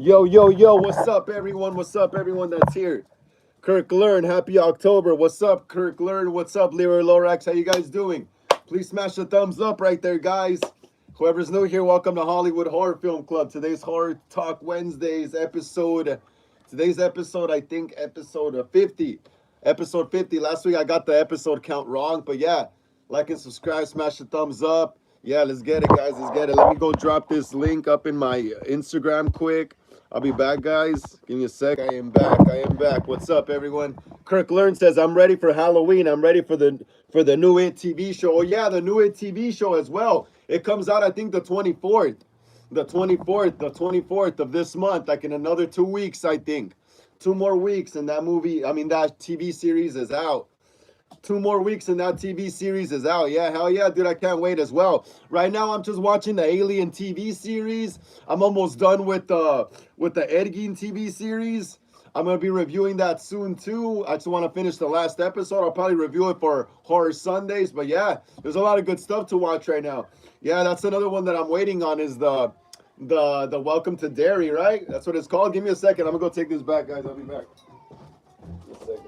Yo, yo, yo, what's up, everyone? What's up, everyone that's here? Kirk Learn, happy October. What's up, Kirk Learn? What's up, Leroy Lorax? How you guys doing? Please smash the thumbs up right there, guys. Whoever's new here, welcome to Hollywood Horror Film Club. Today's Horror Talk Wednesdays episode. Today's episode, I think, episode 50. Episode 50. Last week I got the episode count wrong, but yeah, like and subscribe, smash the thumbs up. Yeah, let's get it, guys. Let's get it. Let me go drop this link up in my Instagram quick. I'll be back, guys. Give me a sec. I am back. I am back. What's up, everyone? Kirk Learn says I'm ready for Halloween. I'm ready for the new It TV show. Oh yeah, the new It TV show as well. It comes out, I think, the 24th. The 24th of this month, like in another 2 weeks, I think. 2 more weeks, and that movie, I mean, that TV series is out. 2 more weeks and that TV series is out. Yeah, hell yeah, dude. I can't wait as well. Right now, I'm just watching the Alien TV series. I'm almost done with the Ed Gein TV series. I'm gonna be reviewing that soon too. I just want to finish the last episode. I'll probably review it for Horror Sundays. But yeah, there's a lot of good stuff to watch right now. Yeah, that's another one that I'm waiting on is the Welcome to Derry, right? That's what it's called. Give me a second. I'm gonna go take this back, guys. I'll be back. Give me a second.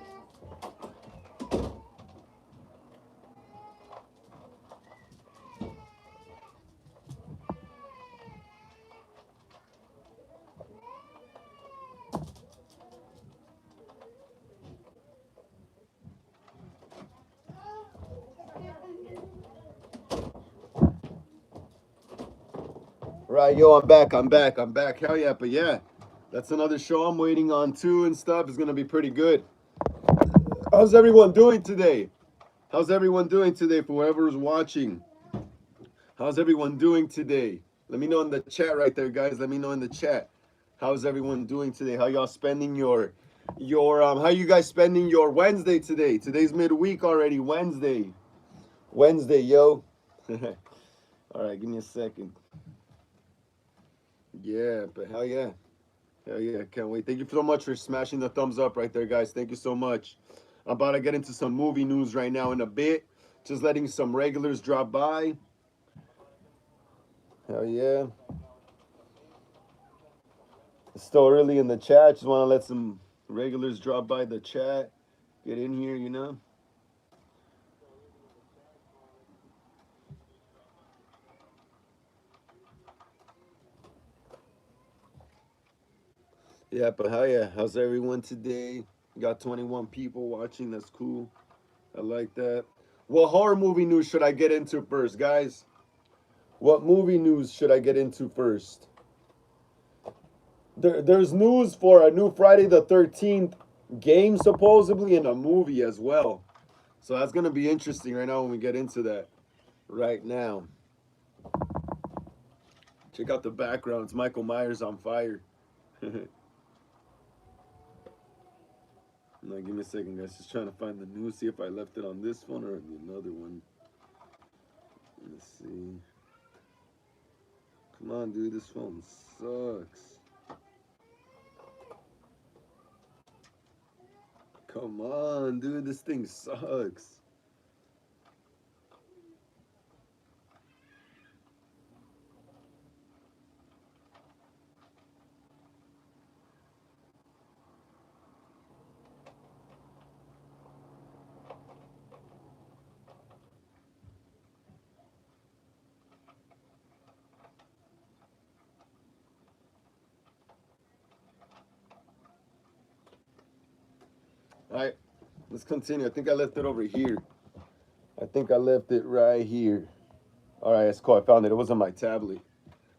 Right, yo, I'm back. I'm back. I'm back. Hell yeah, but yeah, that's another show I'm waiting on too and stuff. It's gonna be pretty good. How's everyone doing today? How's everyone doing today for whoever's watching? How's everyone doing today? Let me know in the chat right there, guys. Let me know in the chat. How's everyone doing today? How y'all spending your how you guys spending your Wednesday today? Today's midweek already. Wednesday. Wednesday, yo. All right, give me a second. Yeah, but hell yeah. Hell yeah, can't wait. Thank you so much for smashing the thumbs up right there, guys. Thank you so much. I'm about to get into some movie news right now in a bit. Just letting some regulars drop by. Hell yeah. It's still early in the chat. Just want to let some regulars drop by the chat. Get in here, you know? Yeah, but hell yeah. How's everyone today? Got 21 people watching. That's cool. I like that. What horror movie news should I get into first, guys? What movie news should I get into first? There's news for a new Friday the 13th game, supposedly, and a movie as well. So that's going to be interesting right now when we get into that right now. Check out the background. It's Michael Myers on fire. Now, give me a second, guys. Just trying to find the news, see if I left it on this phone or another one. Let's see. Come on, dude. This phone sucks. Come on, dude. This thing sucks. All right, let's continue. I think I left it over here. I think I left it right here. All right, it's cool. I found it. It was on my tablet.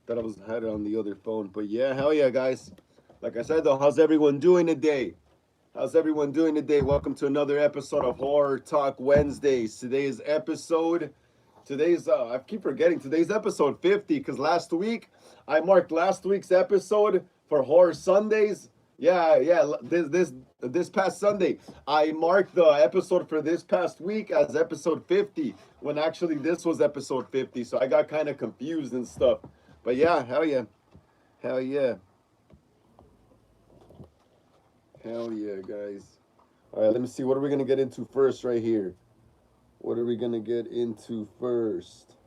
Thought I was had it on the other phone. But yeah, hell yeah, guys. Like I said though, how's everyone doing today? How's everyone doing today? Welcome to another episode of Horror Talk Wednesdays. Today's I keep forgetting today's episode 50 because last week I marked last week's episode for Horror Sundays. Yeah, yeah. This past Sunday, I marked the episode for this past week as episode 50 when actually this was episode 50. So I got kind of confused and stuff. But yeah, hell yeah, hell yeah, hell yeah, guys. All right, let me see. What are we gonna get into first right here? What are we gonna get into first?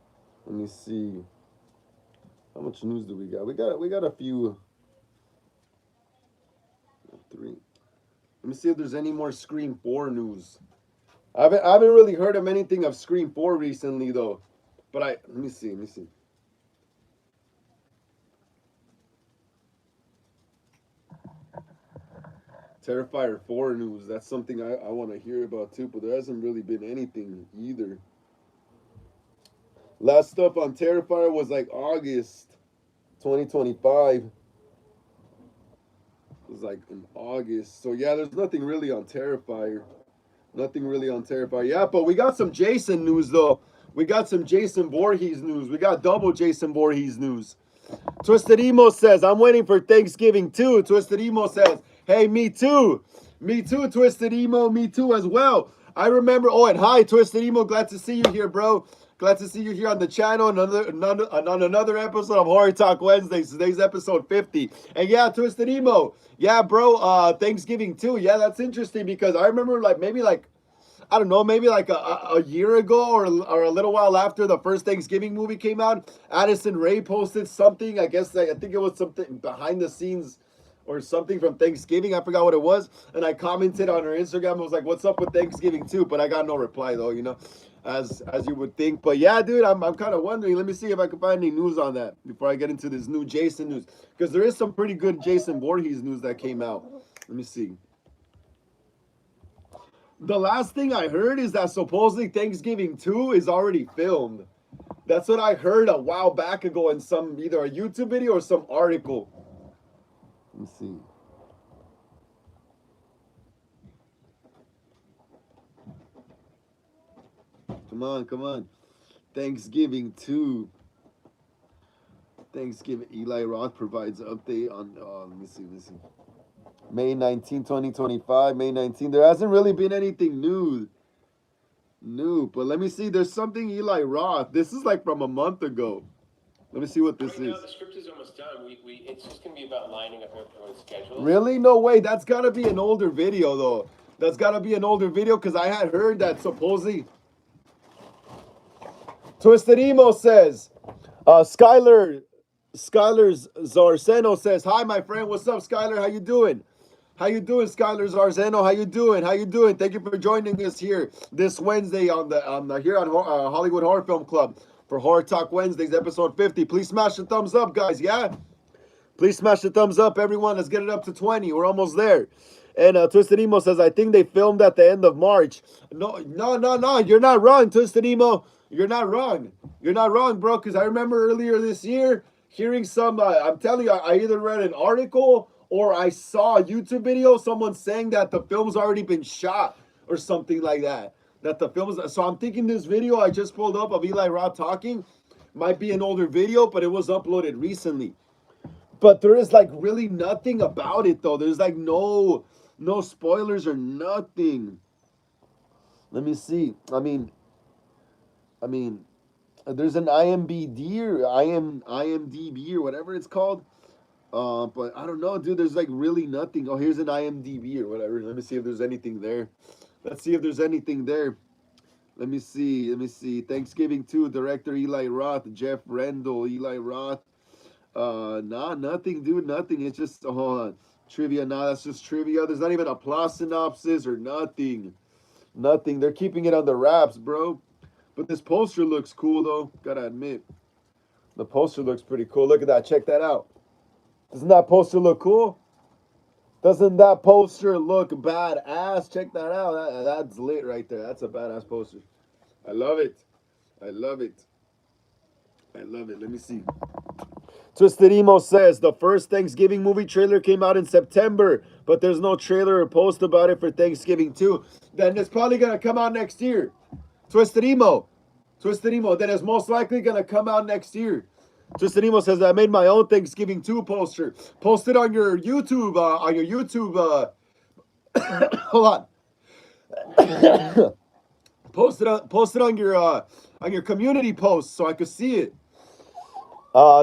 Let me see. How much news do we got? We got a few. 3. Let me see if there's any more Scream 4 news. I haven't really heard of anything of Scream 4 recently though. But let me see. Terrifier 4 news. That's something I want to hear about too, but there hasn't really been anything either. Last stuff on Terrifier was like August 2025. It was like in August. So yeah, there's nothing really on Terrifier. Nothing really on Terrifier. Yeah, but we got some Jason news though. We got some Jason Voorhees news. We got double Jason Voorhees news. Twisted Emo says, I'm waiting for Thanksgiving too. Twisted Emo says, hey, me too. Me too, Twisted Emo. Me too as well. I remember. Oh, and hi, Twisted Emo. Glad to see you here, bro. Glad to see you here on the channel. On another episode of Horror Talk Wednesdays. Today's episode 50. And yeah, Twisted Emo. Yeah, bro. Thanksgiving too. Yeah, that's interesting because I remember I don't know, maybe like a year ago or a little while after the first Thanksgiving movie came out, Addison Rae posted something. I think it was something behind the scenes or something from Thanksgiving. I forgot what it was. And I commented on her Instagram. I was like, what's up with Thanksgiving too? But I got no reply though, as you would think. But yeah, dude, I'm kind of wondering. Let me see if I can find any news on that before I get into this new Jason news. Because there is some pretty good Jason Voorhees news that came out. Let me see. The last thing I heard is that supposedly Thanksgiving 2 is already filmed. That's what I heard a while back ago in either a YouTube video or some article. Let me see. Come on. Thanksgiving 2. Thanksgiving. Eli Roth provides an update on, let me see. May 19, 2025, May 19. There hasn't really been anything new. But let me see. There's something Eli Roth. This is like from a month ago. Let me see what this is. The script is almost done. It's just going to be about lining up everyone's schedule. Really? No way. That's got to be an older video, though. That's got to be an older video because I had heard that supposedly. Twisted Emo says, Skylar Zarseno says, hi, my friend. What's up, Skylar? How you doing? How you doing, Skylar Zarzeno? How you doing? Thank you for joining us here this Wednesday on Hollywood Horror Film Club for Horror Talk Wednesdays, episode 50. Please smash the thumbs up, guys. Yeah, please smash the thumbs up, everyone. Let's get it up to 20. We're almost there. And Twisted Emo says, I think they filmed at the end of March. No. You're not wrong, Twisted Emo. You're not wrong. You're not wrong, bro. Because I remember earlier this year hearing some. I'm telling you, I either read an article or I saw a YouTube video, someone saying that the film's already been shot or something like that. So I'm thinking this video I just pulled up of Eli Roth talking might be an older video, but it was uploaded recently. But there is like really nothing about it though. There's like no spoilers or nothing. Let me see. I mean, there's an IMDb or whatever it's called. But I don't know, dude. There's like really nothing. Oh, here's an IMDb or whatever. Let me see if there's anything there. Let's see if there's anything there. Let me see. Thanksgiving 2, director Eli Roth, Jeff Rendell, Eli Roth. Nothing, dude. Nothing. It's just hold on. Trivia. That's just trivia. There's not even a plot synopsis or nothing. Nothing. They're keeping it under wraps, bro. But this poster looks cool though. Gotta admit, the poster looks pretty cool. Look at that. Check that out. Doesn't that poster look cool? Doesn't that poster look badass? Check that out. That's lit right there. That's a badass poster. I love it. Let me see. Twisted Emo says, the first Thanksgiving movie trailer came out in September, but there's no trailer or post about it for Thanksgiving 2. Then it's probably going to come out next year. Twisted Emo. Then it's most likely going to come out next year. Twisted Emo says, I made my own Thanksgiving 2 poster. Post it on your YouTube, hold on. Post it on your community post so I could see it.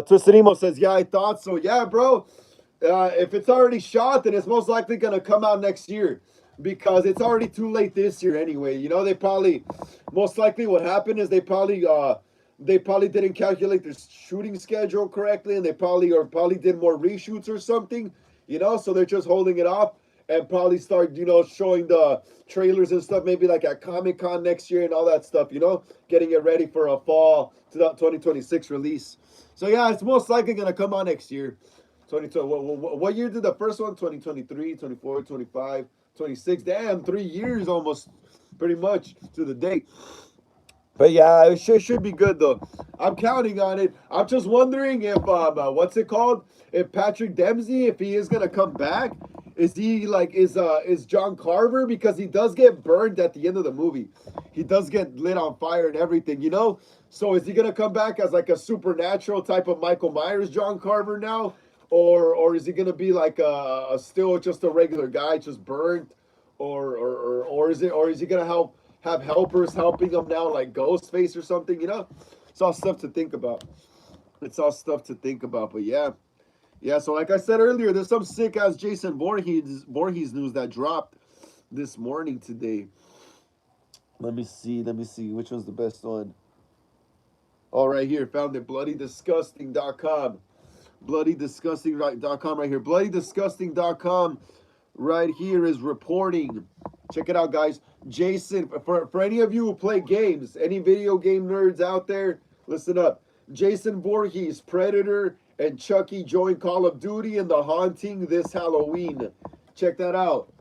Twisted Emo says, yeah, I thought so. Yeah, bro. If it's already shot, then it's most likely going to come out next year. Because it's already too late this year anyway. Most likely what happened is they probably didn't calculate their shooting schedule correctly, and they probably did more reshoots or something, so they're just holding it off. and probably start, showing the trailers and stuff, maybe like at Comic-Con next year and all that stuff, getting it ready for a fall 2026 release. So yeah, it's most likely gonna come out next year. 2020. What year did the first one? 2023, 24, 25, 26. Damn, 3 years almost, pretty much to the date. But yeah, it should be good though. I'm counting on it. I'm just wondering if what's it called? If Patrick Dempsey, if he is gonna come back, is he like is John Carver, because he does get burned at the end of the movie. He does get lit on fire and everything. So is he gonna come back as like a supernatural type of Michael Myers John Carver now? Or is he gonna be like a still just a regular guy, just burned? Or is he gonna have helpers helping him now, like Ghostface or something? It's all stuff to think about. It's all stuff to think about. But yeah. So like I said earlier, there's some sick ass Jason Voorhees news that dropped this morning today. Let me see which one's the best one. Oh, right here, found it. BloodyDisgusting.com. BloodyDisgusting.com right here. BloodyDisgusting.com right here is reporting. Check it out, guys. Jason, for any of you who play games, any video game nerds out there, listen up. Jason Voorhees, Predator, and Chucky join Call of Duty in The Haunting this Halloween. Check that out.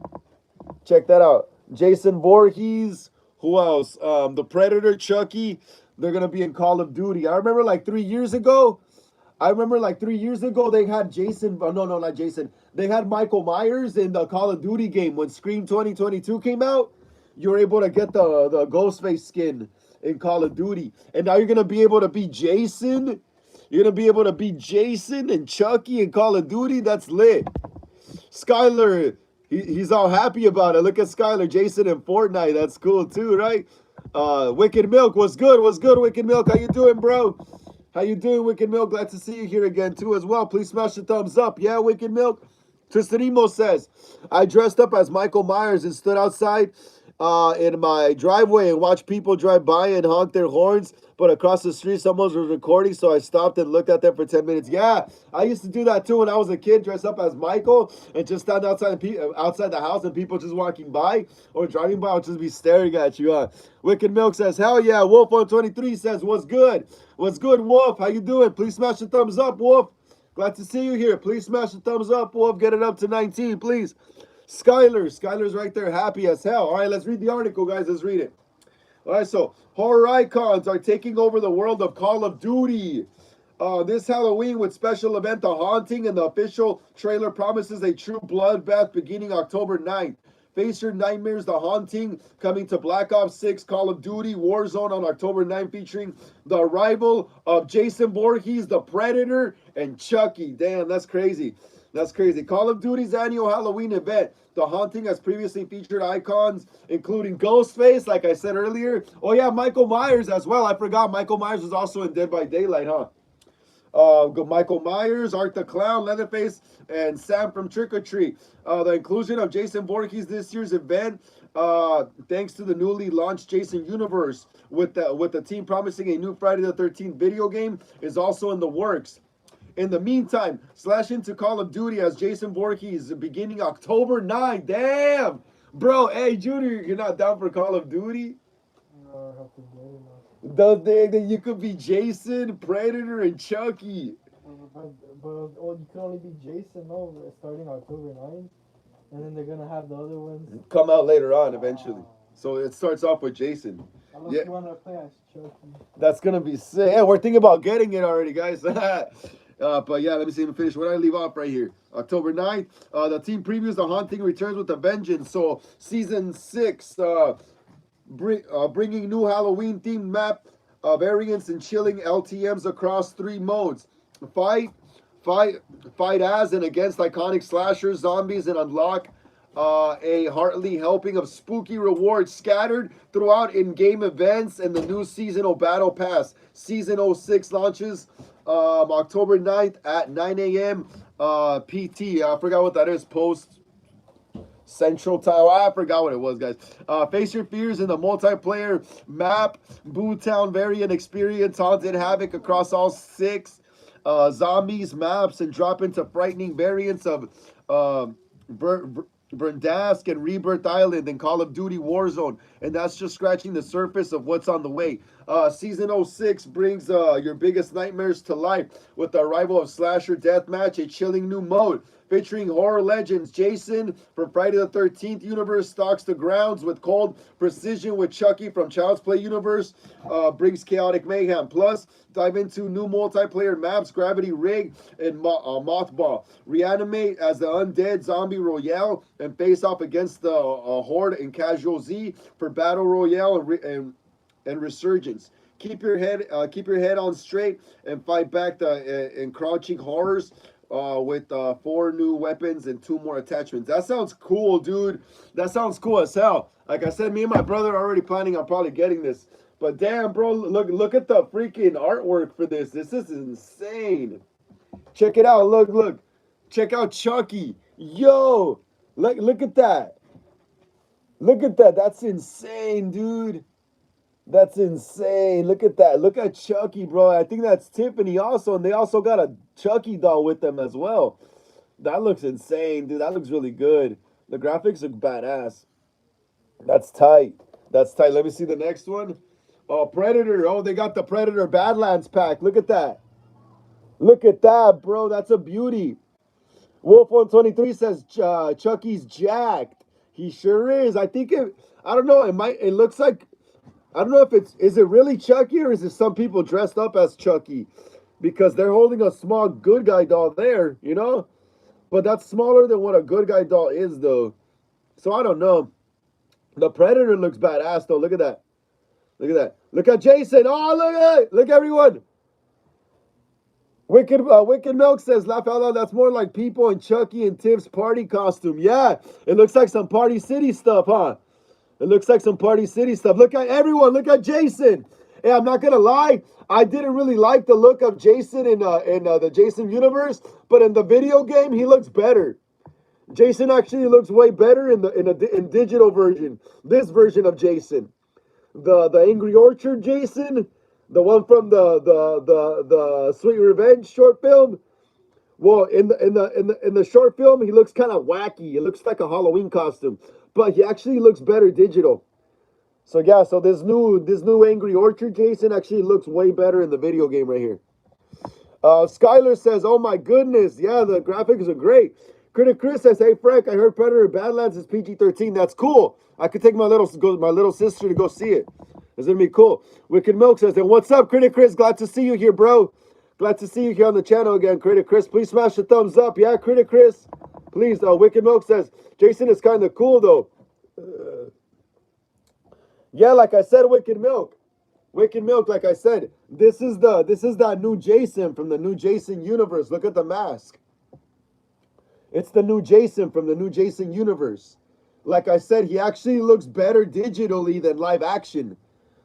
Jason Voorhees. Who else? The Predator, Chucky. They're gonna be in Call of Duty. I remember like 3 years ago. They had Jason. Oh, no, not Jason. They had Michael Myers in the Call of Duty game when Scream 2022 came out. You were able to get the Ghostface skin in Call of Duty, and now you're gonna be able to be Jason. You're gonna be able to be Jason and Chucky in Call of Duty. That's lit. Skyler, he's all happy about it. Look at Skyler, Jason in Fortnite. That's cool too, right? Wicked Milk, what's good? Wicked Milk? How you doing, bro? How you doing, Wicked Milk? Glad to see you here again too as well. Please smash the thumbs up. Yeah, Wicked Milk. Tristan Emo says, I dressed up as Michael Myers and stood outside in my driveway and watched people drive by and honk their horns. But across the street, someone was recording, so I stopped and looked at them for 10 minutes. Yeah, I used to do that too when I was a kid, dress up as Michael and just stand outside the house, and people just walking by or driving by would just be staring at you. Wicked Milk says, hell yeah. Wolf on 23 says, what's good? What's good, Wolf? How you doing? Please smash the thumbs up, Wolf. Glad to see you here. Please smash the thumbs up, Wolf. Get it up to 19, please. Skyler's right there, happy as hell. All right, let's read the article, guys. Let's read it. All right, so horror icons are taking over the world of Call of Duty. This Halloween with special event The Haunting, and the official trailer promises a true bloodbath beginning October 9th. Face your nightmares, The Haunting, coming to Black Ops 6 Call of Duty Warzone on October 9th, featuring the arrival of Jason Voorhees, the Predator, and Chucky. Damn, that's crazy. Call of Duty's annual Halloween event. The Haunting has previously featured icons including Ghostface, like I said earlier. Oh yeah, Michael Myers as well. I forgot Michael Myers was also in Dead by Daylight, huh? Michael Myers, Art the Clown, Leatherface, and Sam from Trick or Treat. The inclusion of Jason Voorhees this year's event, thanks to the newly launched Jason Universe, with the team promising a new Friday the 13th video game, is also in the works. In the meantime, slash into Call of Duty as Jason Voorhees beginning October 9th. Damn! Bro, hey, Junior, you're not down for Call of Duty? No, I have to get it now. That you could be Jason, Predator, and Chucky. But you can only be Jason, no, starting October 9th. And then they're going to have the other ones. Come out later on, eventually. So it starts off with Jason. Unless you want to play as Chucky. That's going to be sick. Yeah, we're thinking about getting it already, guys. But yeah, let me see him finish. What did I leave off right here? October 9th. The team previews The Haunting returns with a vengeance. So season 6, bringing new Halloween-themed map variants and chilling LTMs across 3 modes. Fight as and against iconic slashers, zombies, and unlock a heartily helping of spooky rewards scattered throughout in-game events and the new seasonal battle pass. Season 06 launches October 9th at 9 a.m. PT. I forgot what that is. Post Central Time. I forgot what it was, guys. Face your fears in the multiplayer map. Boo Town variant experience haunted havoc across all 6 zombies maps and drop into frightening variants of Verdansk and Rebirth Island and Call of Duty Warzone, and that's just scratching the surface of what's on the way. Season '06 brings your biggest nightmares to life with the arrival of Slasher Deathmatch, a chilling new mode featuring horror legends. Jason from Friday the 13th universe stalks the grounds with cold precision, with Chucky from Child's Play universe brings chaotic mayhem. Plus, dive into new multiplayer maps, Gravity Rig and Mothball. Reanimate as the undead zombie royale and face off against the horde in Casual Z for battle royale and resurgence. Keep your head on straight and fight back the encroaching horrors with 4 new weapons and 2 more attachments. That sounds cool, dude. That sounds cool as hell. Like I said, me and my brother are already planning on probably getting this. But damn, bro, look at the freaking artwork for this. This is insane. Check it out. Look. Check out Chucky. Yo, look at that. Look at that. That's insane, dude. That's insane. Look at that. Look at Chucky, bro. I think that's Tiffany also, and they also got a Chucky doll with them as well. That looks insane, dude. That looks really good. The graphics look badass. That's tight. That's tight. Let me see the next one. Oh, Predator. Oh, they got the Predator Badlands pack. Look at that. Look at that, bro. That's a beauty. Wolf123 says Chucky's jacked. He sure is. I don't know. It looks like, I don't know if is it really Chucky or is it some people dressed up as Chucky? Because they're holding a small good guy doll there, you know? But that's smaller than what a good guy doll is, though. So I don't know. The Predator looks badass, though. Look at that. Look at that. Look at Jason. Oh, look at it. Look, everyone. Wicked Milk says, laugh out loud, that's more like people in Chucky and Tiff's party costume. Yeah, it looks like some Party City stuff, huh? It looks like some Party City stuff. Look at everyone. Look at Jason. Hey, I'm not going to lie. I didn't really like the look of Jason in the Jason universe, but in the video game, he looks better. Jason actually looks way better in digital version. This version of Jason. The Angry Orchard Jason, the one from the Sweet Revenge short film. Well, in the short film, he looks kind of wacky. It looks like a Halloween costume, but he actually looks better digital. So yeah, so this new Angry Orchard Jason actually looks way better in the video game right here. Skylar says, "Oh my goodness, yeah, the graphics are great." Critic Chris says, "Hey Frank, I heard Predator Badlands is PG-13. That's cool. I could take my little sister to go see it. It's gonna be cool." Wicked Milk says, "And what's up, Critic Chris? Glad to see you here, bro. Glad to see you here on the channel again, Critic Chris. Please smash the thumbs up. Yeah, Critic Chris. Please." Wicked Milk says, "Jason is kind of cool though." Yeah, like I said, Wicked Milk, like I said, this is that new Jason from the new Jason universe. Look at the mask. It's the new Jason from the new Jason universe. Like I said, he actually looks better digitally than live action.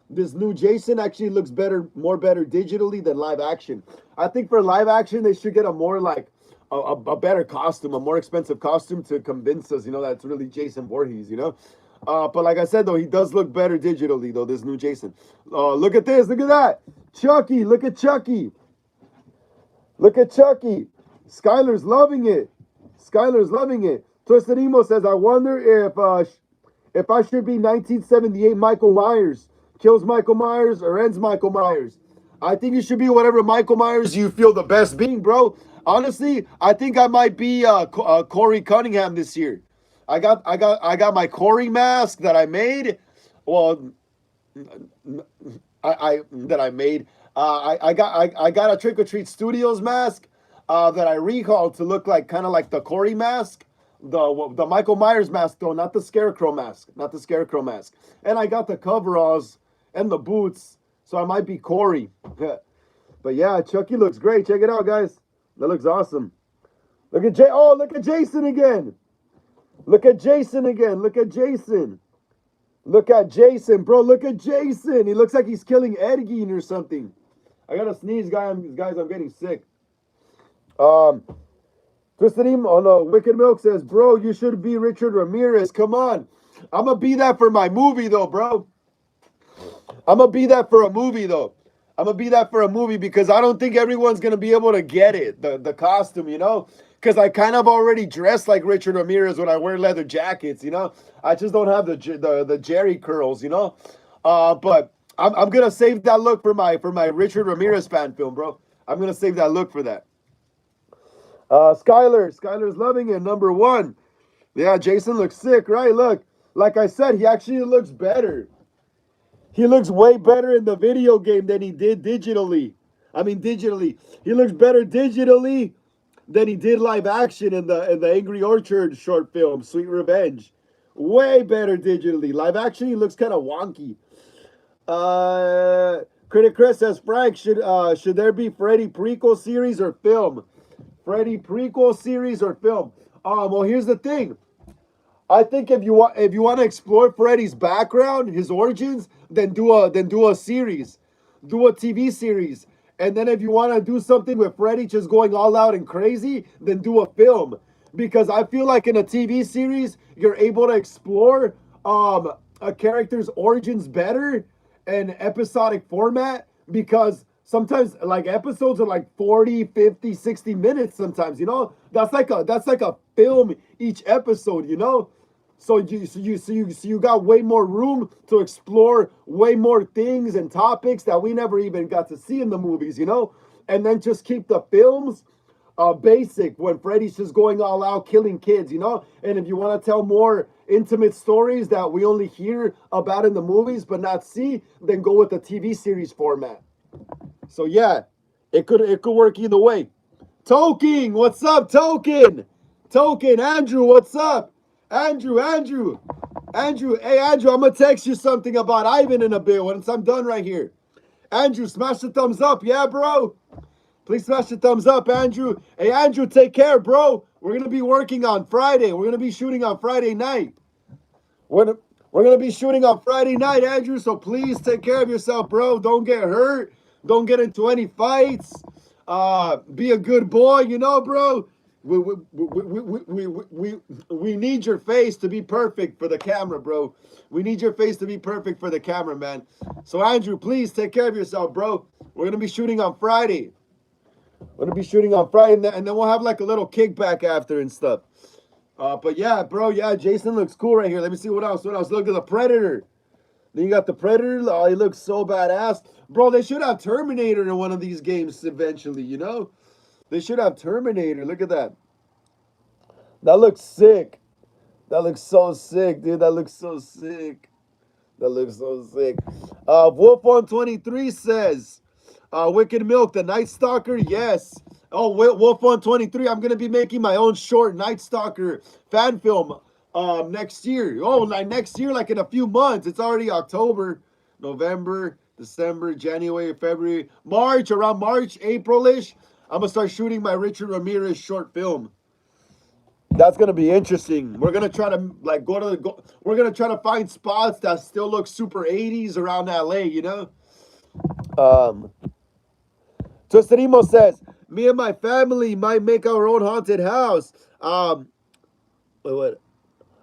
This new Jason actually looks more better digitally than live action. I think for live action, they should get a more like a better costume, a more expensive costume to convince us, that it's really Jason Voorhees, But like I said, though, he does look better digitally, though, this new Jason. Look at this. Look at that. Chucky. Look at Chucky. Look at Chucky. Skylar's loving it. Twisted Emo says, "I wonder if I should be 1978 Michael Myers. Kills Michael Myers or ends Michael Myers. I think you should be whatever Michael Myers you feel the best being, bro. Honestly, I think I might be Corey Cunningham this year. I got my Corey mask that I made. Well, I got a Trick or Treat Studios mask that I recalled to look like kind of like the Corey mask, the Michael Myers mask though, not the Scarecrow mask, And I got the coveralls and the boots, so I might be Corey. But yeah, Chucky looks great. Check it out, guys. That looks awesome. Look at Jason again. Look at Jason again. Look at Jason. Look at Jason, bro. Look at Jason. He looks like he's killing Ed Gein or something. I gotta sneeze, guys. I'm getting sick. Twisted Emo, oh no, Wicked Milk says, "Bro, you should be Richard Ramirez. Come on. I'm gonna be that for my movie, though, bro. I'm gonna be that for a movie, though. I'm gonna be that for a movie because I don't think everyone's gonna be able to get it, the costume, you know. Because I kind of already dress like Richard Ramirez when I wear leather jackets, you know. I just don't have the Jerry curls, you know. But I'm gonna save that look for my Richard Ramirez fan film, bro. I'm gonna save that look for that. Skylar's loving it. Number one. Yeah, Jason looks sick, right? Look, like I said, he actually looks better. He looks way better in the video game than he did digitally. I mean, digitally. He looks better digitally than he did live action in the Angry Orchard short film, Sweet Revenge. Way better digitally. Live action, he looks kind of wonky. Critic Chris says, Frank, should there be Freddy prequel series or film? Freddy prequel series or film? Well, here's the thing. I think if you want to explore Freddy's background, his origins, then do a series, do a TV series, and then if you want to do something with Freddy just going all out and crazy, then do a film. Because I feel like in a TV series, you're able to explore a character's origins better in episodic format because sometimes like episodes are like 40, 50, 60 minutes sometimes, you know? That's like a film each episode, you know? So you got way more room to explore way more things and topics that we never even got to see in the movies, you know? And then just keep the films basic when Freddy's just going all out killing kids, you know? And if you want to tell more intimate stories that we only hear about in the movies but not see, then go with the TV series format. So yeah, it could work either way. Token, what's up, Token? Token, Andrew, what's up? Andrew, hey Andrew, I'm gonna text you something about Ivan in a bit once I'm done right here. Andrew, smash the thumbs up, yeah, bro. Please smash the thumbs up, Andrew. Hey, Andrew, take care, bro. We're gonna be working on Friday. We're gonna be shooting on Friday night. We're gonna be shooting on Friday night, Andrew. So please take care of yourself, bro. Don't get hurt. Don't get into any fights. Be a good boy, you know, bro. We need your face to be perfect for the camera, bro. We need your face to be perfect for the camera, man. So Andrew, please take care of yourself, bro. We're gonna be shooting on Friday. We're gonna be shooting on Friday, and then we'll have like a little kickback after and stuff. But yeah, bro, yeah, Jason looks cool right here. Let me see what else. Look at the Predator. Then you got the Predator. Oh, he looks so badass. Bro, they should have Terminator in one of these games eventually, you know? They should have Terminator. Look at that. That looks sick. That looks so sick, dude. That looks so sick. That looks so sick. Wolf123 says, Wicked Milk, the Night Stalker, yes. Oh, Wolf123, I'm going to be making my own short Night Stalker fan film next year. Oh, like next year, like in a few months. It's already October, November, December, January, February, March, around March, April-ish. I'm going to start shooting my Richard Ramirez short film. That's gonna be interesting. We're gonna try to like we're gonna try to find spots that still look super 80s around LA, you know? Tosterimo says, me and my family might make our own haunted house. Wait.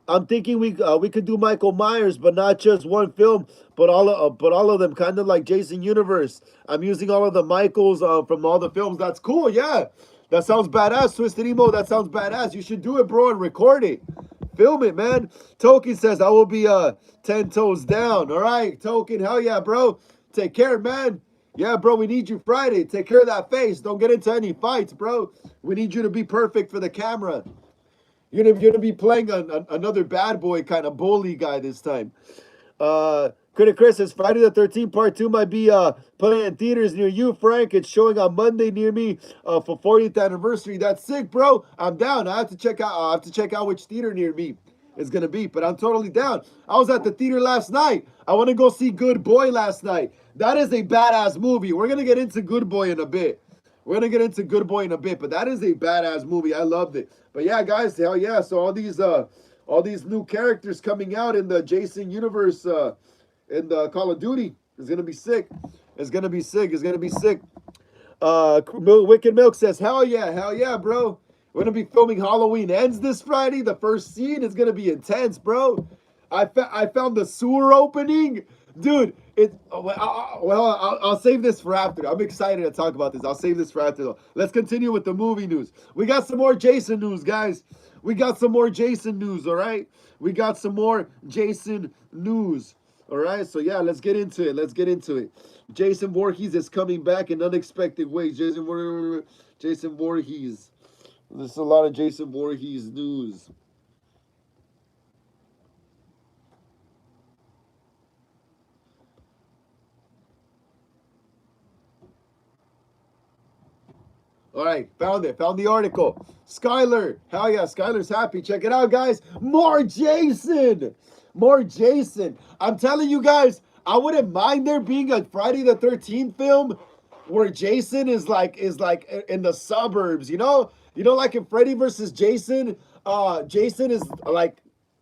I'm thinking we could do Michael Myers, but not just one film, but all of them, kind of like Jason Universe. I'm using all of the Michaels from all the films. That's cool, yeah. That sounds badass, Twisted Emo. That sounds badass. You should do it, bro, and record it. Film it, man. Token says, I will be 10 toes down. All right, Token, hell yeah, bro. Take care, man. Yeah, bro, we need you Friday. Take care of that face. Don't get into any fights, bro. We need you to be perfect for the camera. You're gonna be playing another bad boy kind of bully guy this time. Critic Chris says Friday the 13th Part 2 might be playing in theaters near you, Frank. It's showing on Monday near me for 40th anniversary. That's sick, bro. I'm down. I have to check out which theater near me is gonna be, but I'm totally down. I was at the theater last night. I want to go see Good Boy last night. That is a badass movie. We're gonna get into Good Boy in a bit. We're gonna get into Good Boy in a bit, but that is a badass movie. I loved it. But yeah, guys, hell yeah. So all these new characters coming out in the Jason universe in the Call of Duty is gonna be sick. It's gonna be sick. Wicked Milk says, hell yeah, bro. We're gonna be filming Halloween Ends this Friday. The first scene is gonna be intense, bro. I found the sewer opening. Dude, I'll save this for after. I'm excited to talk about this. I'll save this for after, though. Let's continue with the movie news. We got some more Jason news, guys. We got some more Jason news, all right? We got some more Jason news, all right? So, yeah, let's get into it. Let's get into it. Jason Voorhees is coming back in unexpected ways. Jason Voorhees. There's a lot of Jason Voorhees news. All right, found it. Found the article. Skyler. Hell yeah, Skyler's happy. Check it out, guys. More Jason. More Jason. I'm telling you guys, I wouldn't mind there being a Friday the 13th film where Jason is like in the suburbs, you know? You know, like in Freddy versus Jason, Jason is like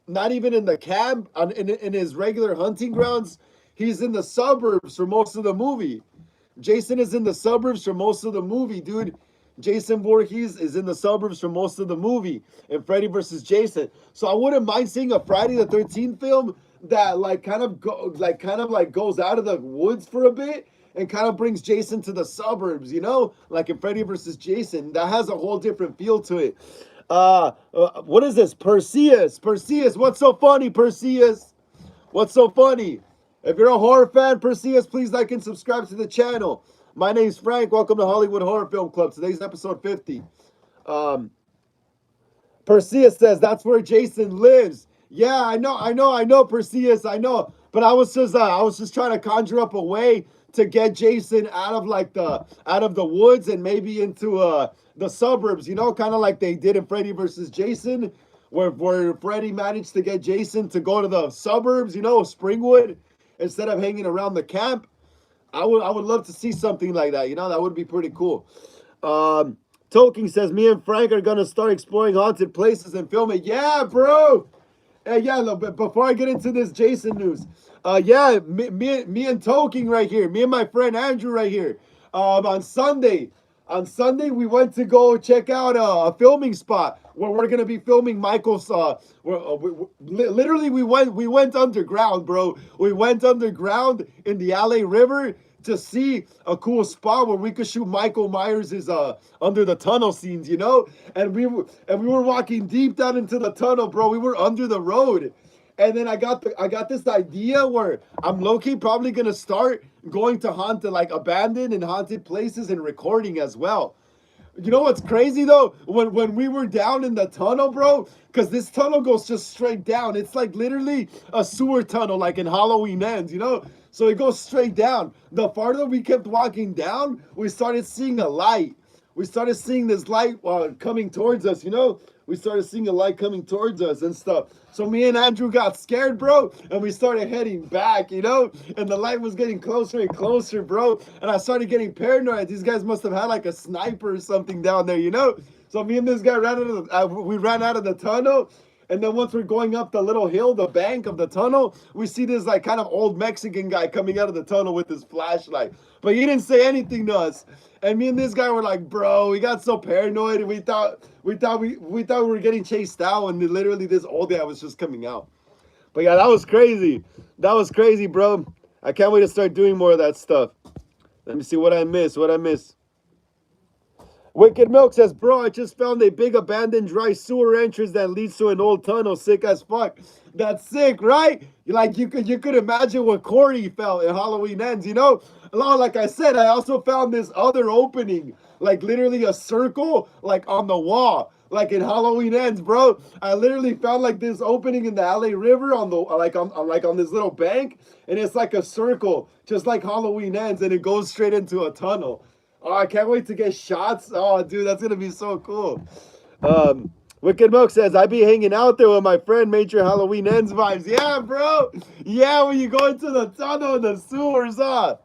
not even in the camp in his regular hunting grounds. He's in the suburbs for most of the movie. Jason is in the suburbs for most of the movie, dude. Jason Voorhees is in the suburbs for most of the movie in Freddy versus Jason. So I wouldn't mind seeing a Friday the 13th film that kind of goes out of the woods for a bit and kind of brings Jason to the suburbs, you know? Like in Freddy versus Jason. That has a whole different feel to it. What is this? Perseus, what's so funny, Perseus? What's so funny? If you're a horror fan, Perseus, please like and subscribe to the channel. My name's Frank. Welcome to Hollywood Horror Film Club. Today's episode 50. Perseus says that's where Jason lives. Yeah, I know, Perseus, I know. But I was just trying to conjure up a way to get Jason out of the woods and maybe into the suburbs, you know, kind of like they did in Freddy versus Jason, where Freddy managed to get Jason to go to the suburbs, you know, Springwood, instead of hanging around the camp. I would love to see something like that. You know, that would be pretty cool. Tolkien says, me and Frank are going to start exploring haunted places and film it. Yeah, bro. Hey, yeah, look, before I get into this Jason news. Yeah, me and Tolkien right here. Me and my friend Andrew right here. On Sunday, we went to go check out a filming spot where we're gonna be filming Michael's. Literally, we went underground, bro. We went underground in the LA River to see a cool spot where we could shoot Michael Myers' under the tunnel scenes, you know. And we were walking deep down into the tunnel, bro. We were under the road. And then I got this idea where I'm low-key probably gonna start going to abandoned and haunted places and recording as well. You know what's crazy though? When we were down in the tunnel, bro, because this tunnel goes just straight down. It's like literally a sewer tunnel, like in Halloween Ends, you know? So it goes straight down. The farther we kept walking down, we started seeing a light. We started seeing this light coming towards us, you know? We started seeing a light coming towards us and stuff. So me and Andrew got scared, bro, and we started heading back, you know? And the light was getting closer and closer, bro. And I started getting paranoid. These guys must have had like a sniper or something down there, you know? So me and this guy we ran out of the tunnel. And then once we're going up the little hill, the bank of the tunnel, we see this like kind of old Mexican guy coming out of the tunnel with his flashlight. But he didn't say anything to us. And me and this guy were like, bro, we got so paranoid. And we thought we were getting chased out. And literally this old guy was just coming out. But yeah, that was crazy. That was crazy, bro. I can't wait to start doing more of that stuff. Let me see what I miss. Wicked Milk says, bro, I just found a big abandoned dry sewer entrance that leads to an old tunnel. Sick as fuck. That's sick, right? Like you could imagine what Corey felt in Halloween Ends, you know? Like I said, I also found this other opening, like literally a circle, like on the wall, like in Halloween Ends, bro. I literally found like this opening in the LA River on this little bank, and it's like a circle, just like Halloween Ends, and it goes straight into a tunnel. Oh, I can't wait to get shots. Oh, dude, that's going to be so cool. Wicked Milk says, I be hanging out there with my friend, Major Halloween Ends vibes. Yeah, bro. Yeah, when you go into the tunnel and the sewers, huh?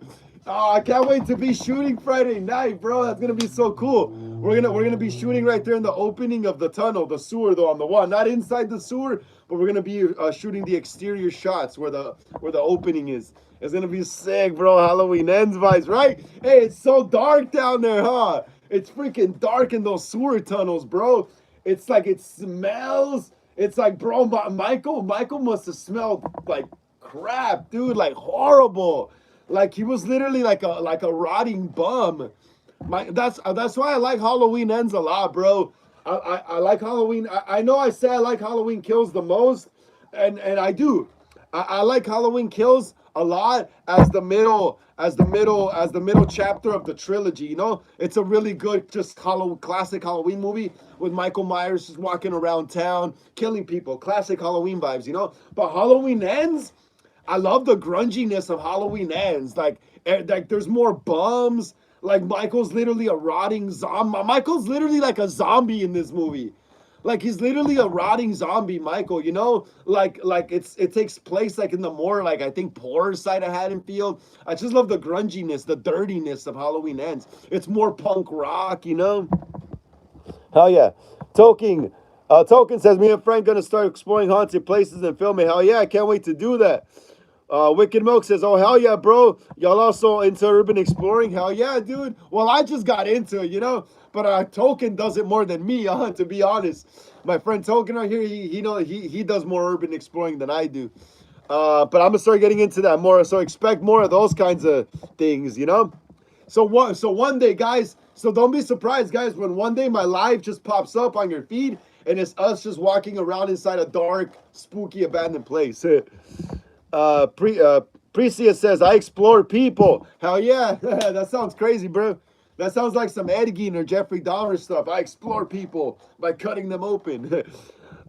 Oh, I can't wait to be shooting Friday night, bro. That's going to be so cool. We're gonna be shooting right there in the opening of the tunnel, the sewer, though, on the wall. Not inside the sewer, but we're going to be shooting the exterior shots where the opening is. It's gonna be sick, bro. Halloween Ends vibes, right? Hey, it's so dark down there, huh? It's freaking dark in those sewer tunnels, bro. It's like it smells. It's like, bro, Michael must have smelled like crap, dude. Like horrible. Like he was literally like a rotting bum. That's why I like Halloween Ends a lot, bro. I like Halloween. I know I say I like Halloween Kills the most, and I do. I like Halloween Kills a lot as the middle chapter of the trilogy. You know, it's a really good just classic Halloween movie with Michael Myers just walking around town killing people. Classic Halloween vibes, you know. But Halloween Ends, I love the grunginess of Halloween Ends. Like there's more bums. Like Michael's literally a rotting zombie. Michael's literally like a zombie in this movie. Like he's literally a rotting zombie, Michael. You know, like it takes place like in the more like I think poorer side of Haddonfield. I just love the grunginess, the dirtiness of Halloween Ends. It's more punk rock, you know. Hell yeah, Token says me and Frank gonna start exploring haunted places and filming. Hell yeah, I can't wait to do that. Wicked Milk says, "Oh hell yeah, bro! Y'all also into urban exploring? Hell yeah, dude! Well, I just got into it, you know. But Token does it more than me, to be honest. My friend Token right here, he does more urban exploring than I do. But I'm gonna start getting into that more. So expect more of those kinds of things, you know. So one day, guys. So don't be surprised, guys, when one day my live just pops up on your feed and it's us just walking around inside a dark, spooky, abandoned place." Precia says, "I explore people." Hell yeah. That sounds crazy, bro. That sounds like some Ed Gein or Jeffrey Dahmer stuff. I explore people by cutting them open.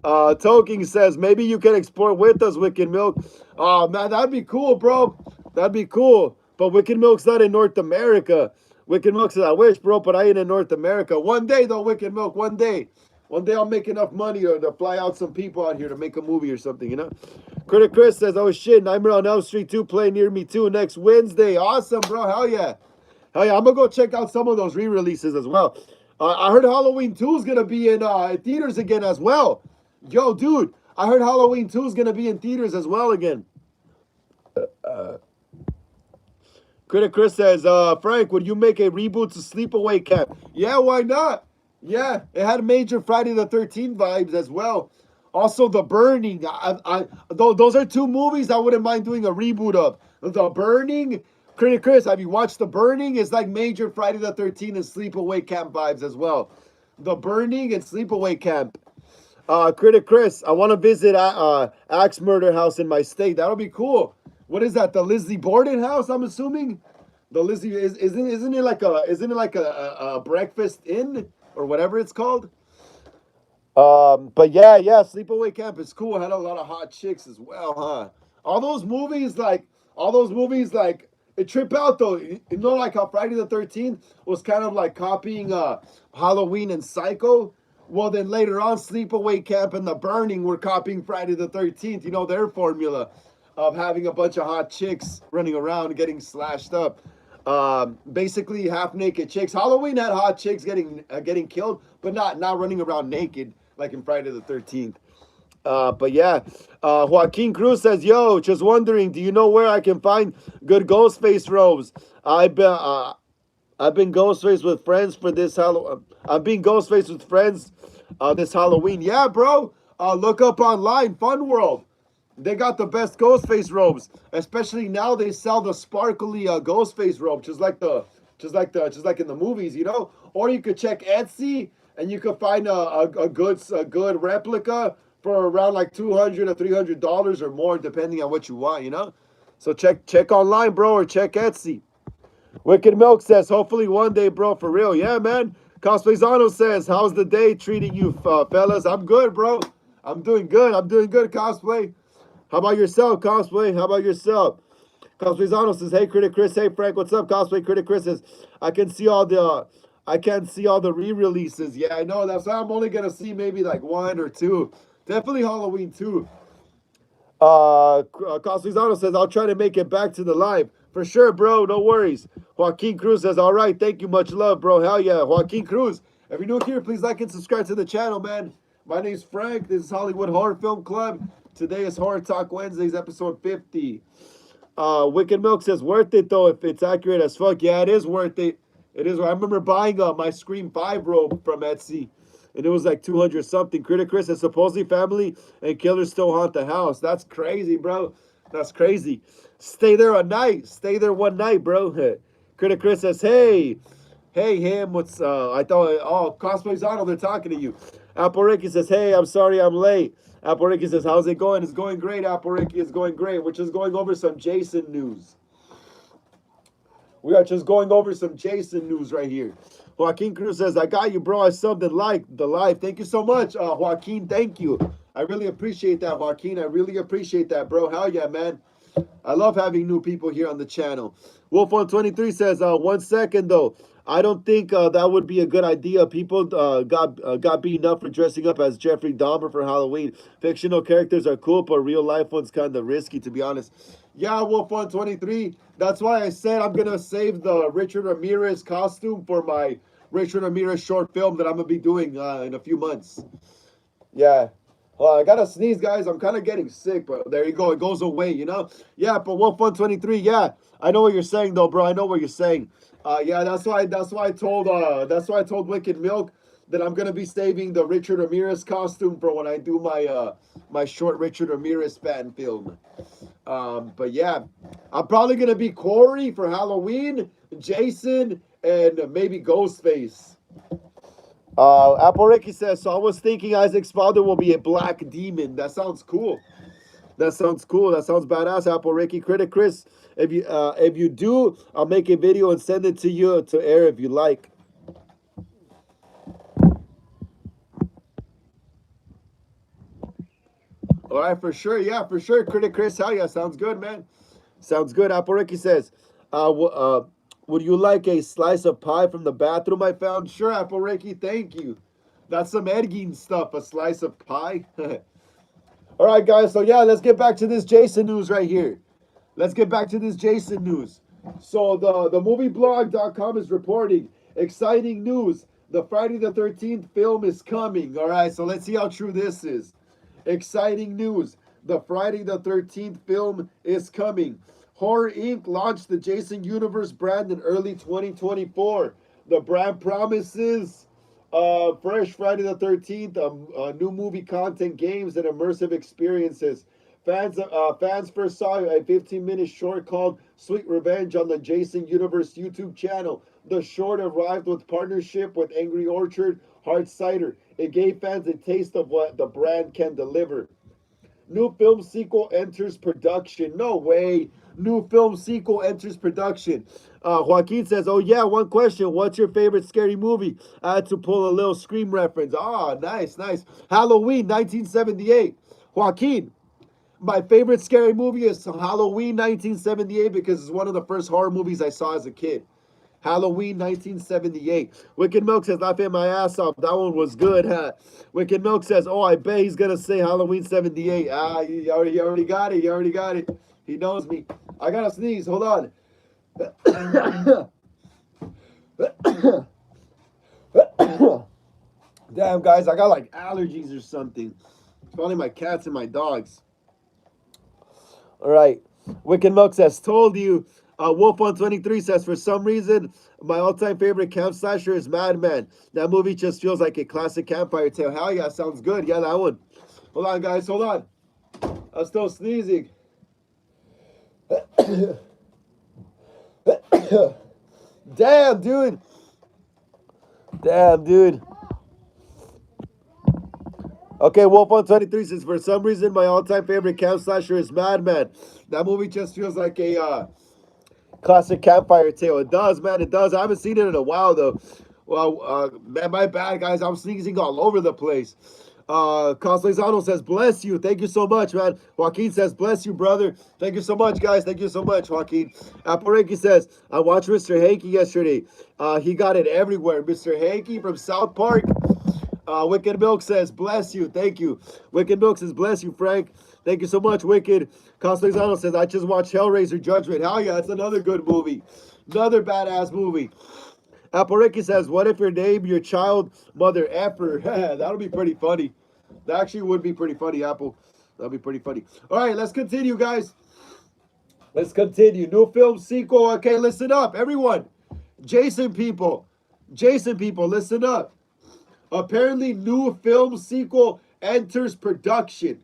Toking says, "Maybe you can explore with us, Wicked Milk." Oh, man, that'd be cool, bro. That'd be cool. But Wicked Milk's not in North America. Wicked Milk says, "I wish, bro, but I ain't in North America." One day, though, Wicked Milk, one day. One day I'll make enough money to fly out some people out here to make a movie or something, you know? Critic Chris says, "Oh shit, Nightmare on Elm Street 2 play near me too next Wednesday." Awesome, bro. Hell yeah. Hell yeah. I'm gonna go check out some of those re-releases as well. I heard Halloween 2 is gonna be in theaters again as well. Yo, dude, I heard Halloween 2 is gonna be in theaters as well again. Critic Chris says, "Frank, would you make a reboot to Sleepaway Camp?" Yeah, why not? Yeah, it had major Friday the 13th vibes as well. Also, The Burning. Those are two movies I wouldn't mind doing a reboot of. The Burning. Critic Chris, have you watched The Burning? It's like major Friday the 13th and Sleepaway Camp vibes as well. The Burning and Sleepaway Camp. Critic Chris, I want to visit Axe Murder House in my state. That'll be cool. What is that? The Lizzie Borden house, I'm assuming? The Lizzie isn't it like a breakfast inn or whatever it's called? But yeah, Sleepaway Camp is cool. Had a lot of hot chicks as well, huh? All those movies like it trip out though. You know, like how Friday the 13th was kind of like copying Halloween and Psycho. Well, then later on, Sleepaway Camp and The Burning were copying Friday the 13th. You know, their formula of having a bunch of hot chicks running around getting slashed up. Basically half naked chicks. Halloween had hot chicks getting killed, but not running around naked like in Friday the 13th. But yeah, Joaquin Cruz says, "Yo, just wondering, do you know where I can find good Ghostface robes? I've been Ghostface with friends for this Halloween. I'm being Ghostface with friends this Halloween. Yeah, bro. Look up online, Fun World. They got the best Ghostface robes. Especially now they sell the sparkly Ghostface robe, just like in the movies, you know. Or you could check Etsy and you could find a good replica for around like $200 or $300 or more, depending on what you want, you know. So check online, bro, or check Etsy. Wicked Milk says, "Hopefully one day, bro, for real." Yeah, man. Cosplayzano says, "How's the day treating you, fellas?" I'm good, bro. I'm doing good, Cosplay. How about yourself, Cosplay? How about yourself? Cosplayzano says, "Hey, Critic Chris. Hey, Frank. What's up, Cosplay?" Critic Chris says, I can't see all the re-releases." Yeah, I know. That's why I'm only going to see maybe like one or two. Definitely Halloween 2. Cosplayzano says, "I'll try to make it back to the live." For sure, bro. No worries. Joaquin Cruz says, "All right. Thank you. Much love, bro." Hell yeah. Joaquin Cruz. If you're new here, please like and subscribe to the channel, man. My name's Frank. This is Hollywood Horror Film Club. Today is Horror Talk Wednesdays, episode 50. Wicked Milk says, "Worth it, though, if it's accurate as fuck." Yeah, it is worth it. It is. I remember buying my Scream 5 robe from Etsy, and it was like 200 something. Critic Chris says, "Supposedly family and killers still haunt the house." That's crazy, bro. That's crazy. Stay there a night. Stay there one night, bro. Critic Chris says, hey, hey, him, what's, I thought, oh, Cosplay's on, they're talking to you. Apple Ricky says, hey, I'm sorry I'm late. Apple Ricky says, how's it going? It's going great, Apple Ricky. It's going great. We're just going over some Jason news. We are just going over some Jason news right here. Joaquin Cruz says, I got you, bro. I subbed and liked the live. Thank you so much, Joaquin. Thank you. I really appreciate that, Joaquin. I really appreciate that, bro. Hell yeah, man. I love having new people here on the channel. Wolf123 says, 1 second, though. I don't think that would be a good idea. People got beaten up for dressing up as Jeffrey Dahmer for Halloween. Fictional characters are cool, but real life ones kind of risky, to be honest. Yeah, Wolf123. That's why I said I'm going to save the Richard Ramirez costume for my Richard Ramirez short film that I'm going to be doing in a few months. Yeah. I gotta sneeze, guys. I'm kind of getting sick, but there you go. It goes away, you know? Yeah, but Wolf123, yeah. I know what you're saying, though, bro. I know what you're saying. Yeah, that's why I told Wicked Milk that I'm gonna be saving the Richard Ramirez costume for when I do my my short Richard Ramirez fan film. But yeah, I'm probably gonna be Corey for Halloween, Jason, and maybe Ghostface. Apple Ricky says, so I was thinking Isaac Spaulding will be a black demon. That sounds cool. That sounds cool. That sounds badass, Apple Ricky. Critic Chris, if you do, I'll make a video and send it to you to air if you like. All right, for sure. Yeah, for sure. Critic Chris, hell yeah. Sounds good, man. Sounds good. Apple Ricky says, would you like a slice of pie from the bathroom I found? Sure, Apple Ricky. Thank you. That's some Edgeen stuff, a slice of pie. All right, guys. So, yeah, let's get back to this Jason news right here. Let's get back to this Jason news. So, the movieblog.com is reporting exciting news. The Friday the 13th film is coming. All right, so let's see how true this is. Exciting news. The Friday the 13th film is coming. Horror Inc. launched the Jason Universe brand in early 2024. The brand promises fresh Friday the 13th, new movie content, games, and immersive experiences. Fans first saw a 15-minute short called Sweet Revenge on the Jason Universe YouTube channel. The short arrived with partnership with Angry Orchard Hard Cider. It gave fans a taste of what the brand can deliver. New film sequel enters production. No way. New film sequel enters production. Joaquin says, oh yeah, one question. What's your favorite scary movie? I had to pull a little Scream reference. Ah, nice, nice. Halloween 1978. Joaquin, my favorite scary movie is Halloween 1978 because it's one of the first horror movies I saw as a kid. Halloween 1978. Wicked Milk says, laughing my ass off. That one was good, huh? Wicked Milk says, oh, I bet he's going to say Halloween 78. Ah, he already got it. He already got it. He knows me. I got to sneeze. Hold on. Damn, guys, I got like allergies or something. It's probably my cats and my dogs. All right. Wicked Milk says, told you. Wolf123 says, for some reason, my all-time favorite camp slasher is Madman. That movie just feels like a classic campfire tale. Hell yeah, sounds good. Yeah, that one. Hold on, guys. Hold on. I'm still sneezing. Damn, dude. Damn, dude. Okay, Wolf123 says, for some reason, my all-time favorite camp slasher is Madman. That movie just feels like a classic campfire tale. It does, man. It does. I haven't seen it in a while, though. Well, man, my bad, guys. I'm sneezing all over the place. Coslezano says, bless you. Thank you so much, man. Joaquin says, bless you, brother. Thank you so much, guys. Thank you so much, Joaquin. Apareki says, I watched Mr. Hanky yesterday. He got it everywhere. Mr. Hanky from South Park. Wicked Milk says, bless you. Thank you. Wicked Milk says, bless you, Frank. Thank you so much, Wicked. Coslezano says, I just watched Hellraiser Judgment. Hell yeah, it's another good movie. Another badass movie. Apple Ricky says, what if your name, your child, mother effer? That'll be pretty funny. That actually would be pretty funny, Apple. That'll be pretty funny. All right, let's continue, guys. Let's continue. New film sequel. Okay, listen up, everyone. Jason people, listen up. Apparently, new film sequel enters production.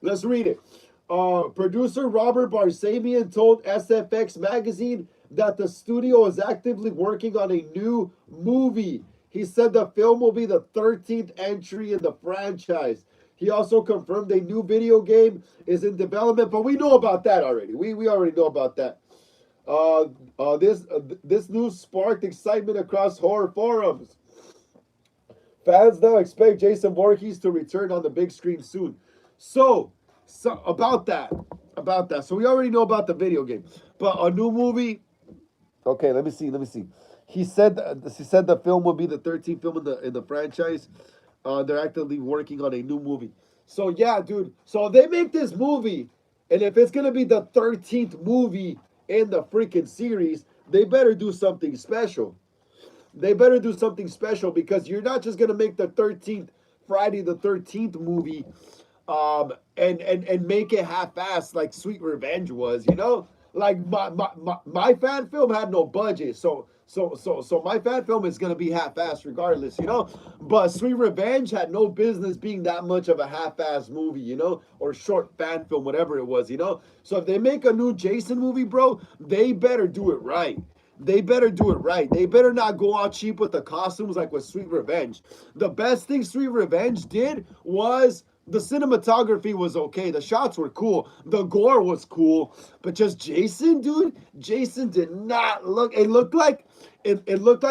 Let's read it. Producer Robert Barsamian told SFX magazine that the studio is actively working on a new movie. He said the film will be the 13th entry in the franchise. He also confirmed a new video game is in development, but we know about that already. We already know about that. This news sparked excitement across horror forums. Fans now expect Jason Voorhees to return on the big screen soon. So about that. So we already know about the video game, but a new movie. Okay, let me see. He said the film will be the 13th film in the franchise. They're actively working on a new movie. So yeah, dude. So they make this movie, and if it's gonna be the 13th movie in the freaking series, they better do something special. They better do something special because you're not just gonna make the 13th Friday the 13th movie and make it half-assed like Sweet Revenge was, you know? Like my fan film had no budget, so my fan film is gonna be half-assed regardless, you know. But Sweet Revenge had no business being that much of a half-assed movie, you know, or short fan film, whatever it was, you know. So if they make a new Jason movie, bro, they better do it right. They better do it right. They better not go out cheap with the costumes like with Sweet Revenge. The best thing Sweet Revenge did was the cinematography was okay. The shots were cool. The gore was cool. But just Jason, dude, Jason did not look. It looked like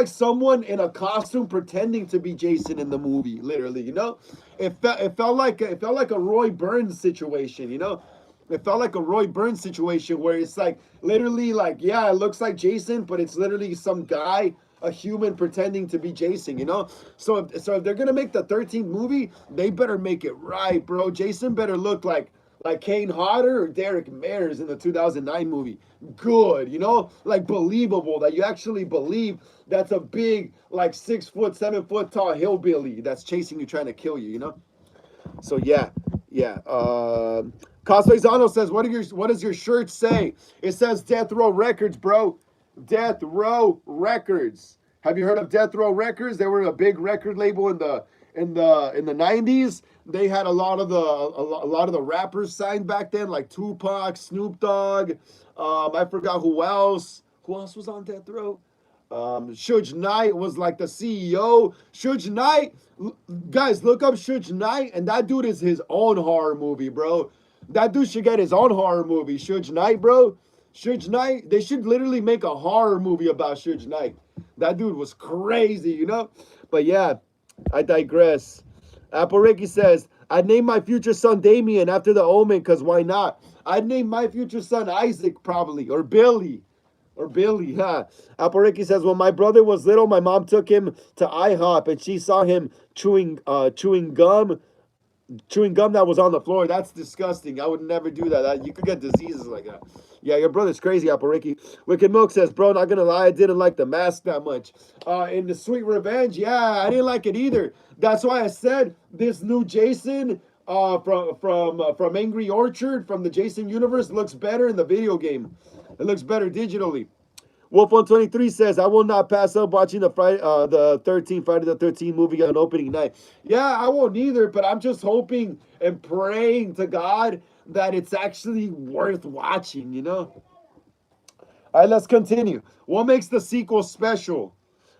someone in a costume pretending to be Jason in the movie. Literally, you know, it felt like a Roy Burns situation. You know, it felt like a Roy Burns situation where it's like literally like, yeah, it looks like Jason, but it's literally some guy, a human pretending to be Jason, you know? So if they're gonna make the 13th movie, they better make it right, bro. Jason better look like Kane Hodder or Derek Mears in the 2009 movie. Good, you know? Like believable, that you actually believe that's a big, like 6 foot, 7 foot tall hillbilly that's chasing you, trying to kill you, you know? So yeah. Cosplay Zano says, what does your shirt say? It says Death Row Records, bro. Death Row Records. Have you heard of Death Row Records? They were a big record label in the 90s. They had a lot of the rappers signed back then, like Tupac, Snoop Dogg. I forgot who else. Who else was on Death Row? Suge Knight was like the CEO. Suge Knight, guys, look up Suge Knight, and that dude is his own horror movie, bro. That dude should get his own horror movie. Suge Knight, bro. Suge Knight, they should literally make a horror movie about Suge Knight. That dude was crazy, you know? But yeah, I digress. Apple Ricky says, I'd name my future son Damien after the Omen, because why not? I'd name my future son Isaac, probably, or Billy. Or Billy, huh? Apple Ricky says, when my brother was little, my mom took him to IHOP and she saw him chewing gum that was on the floor. That's disgusting. I would never do that. You could get diseases like that. Yeah, your brother's crazy, Apple Ricky. Wicked Milk says, bro, not gonna lie, I didn't like the mask that much. In the Sweet Revenge, yeah, I didn't like it either. That's why I said this new Jason from Angry Orchard, from the Jason universe, looks better in the video game. It looks better digitally. Wolf123 says, I will not pass up watching the Friday the 13th movie on opening night. Yeah, I won't either, but I'm just hoping and praying to God that it's actually worth watching, you know? All right, let's continue. What makes the sequel special?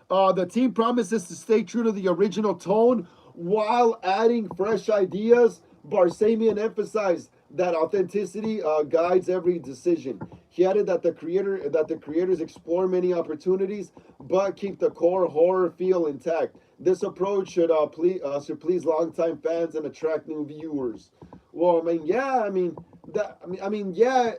The team promises to stay true to the original tone while adding fresh ideas. Barsamian emphasized that authenticity guides every decision. He added that the creators explore many opportunities, but keep the core horror feel intact. This approach should please longtime fans and attract new viewers. Well, I mean, yeah,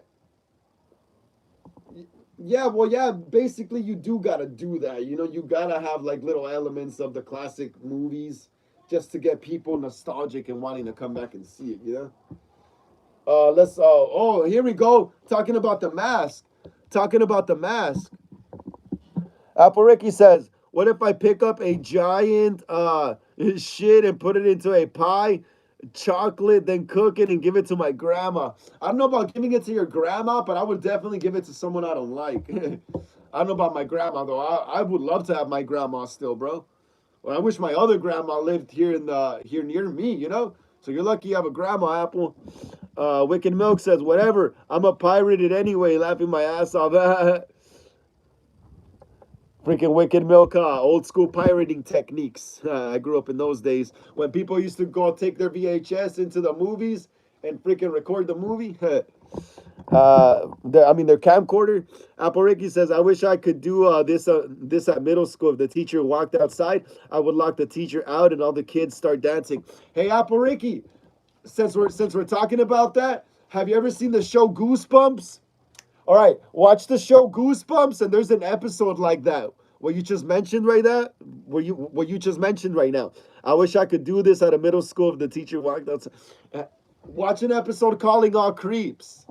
yeah. Basically, you do gotta do that. You know, you gotta have like little elements of the classic movies just to get people nostalgic and wanting to come back and see it. You know. Here we go. Talking about the mask. Apple Ricky says, what if I pick up a giant shit and put it into a pie, chocolate, then cook it and give it to my grandma? I don't know about giving it to your grandma, but I would definitely give it to someone I don't like. I don't know about my grandma though. I would love to have my grandma still, bro. Well, I wish my other grandma lived here near me, you know? So you're lucky you have a grandma, Apple. Wicked Milk says, whatever. I'm a pirated anyway, laughing my ass off. Freaking Wicked Milk, old school pirating techniques. I grew up in those days when people used to go take their VHS into the movies and freaking record the movie. Their camcorder. Apple Ricky says, I wish I could do this at middle school. If the teacher walked outside, I would lock the teacher out and all the kids start dancing. Hey, Apple Ricky, since we're talking about that, have you ever seen the show Goosebumps? All right, watch the show Goosebumps, and there's an episode like that. What you just mentioned right now. What you just mentioned right now. I wish I could do this at a middle school if the teacher walked outside. Watch an episode Calling All Creeps.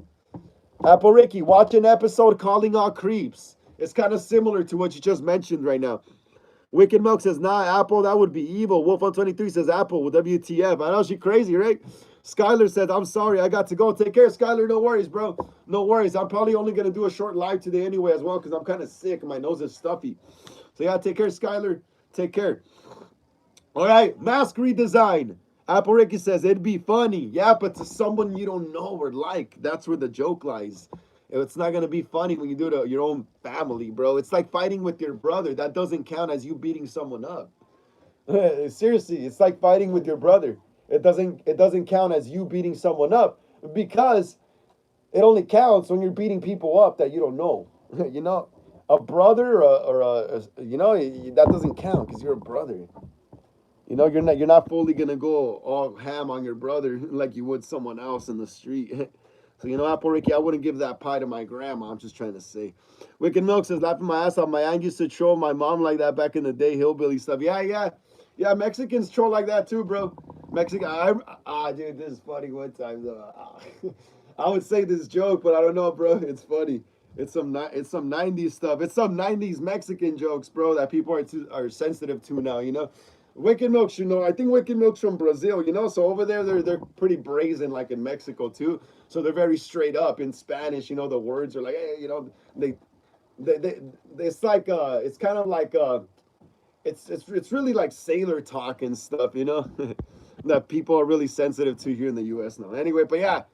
Apple Ricky, watch an episode Calling All Creeps. It's kind of similar to what you just mentioned right now. Wicked Milk says, nah, Apple, that would be evil. Wolf on 23 says, Apple, with WTF. I know she crazy, right? Skylar says, I'm sorry, I got to go. Take care, Skylar. No worries, bro. No worries. I'm probably only going to do a short live today anyway as well because I'm kind of sick and my nose is stuffy. So, yeah, take care, Skylar. Take care. All right, mask redesign. Apple Ricky says, it'd be funny. Yeah, but to someone you don't know or like, that's where the joke lies. It's not going to be funny when you do it to your own family, bro. It's like fighting with your brother. That doesn't count as you beating someone up. Seriously, it's like fighting with your brother. It doesn't count as you beating someone up because it only counts when you're beating people up that you don't know. You know, a brother that doesn't count because you're a brother. You know, you're not fully gonna go all ham on your brother like you would someone else in the street. So, you know, Apple Ricky, I wouldn't give that pie to my grandma. I'm just trying to say. Wicked Milk says, laughing my ass off. My aunt used to troll my mom like that back in the day, hillbilly stuff. Yeah, Mexicans troll like that too, bro. Dude, this is funny one time, though. I would say this joke, but I don't know, bro. It's funny. It's some 90s stuff. It's some 90s Mexican jokes, bro, that people are sensitive to now, you know? Wicked Milk, you know, I think Wicked Milk's from Brazil, you know, so over there they're pretty brazen like in Mexico too. So they're very straight up in Spanish, you know, the words are like, hey, you know, they it's like it's kind of like it's really like sailor talk and stuff, you know, that people are really sensitive to here in the US now. Anyway, but yeah,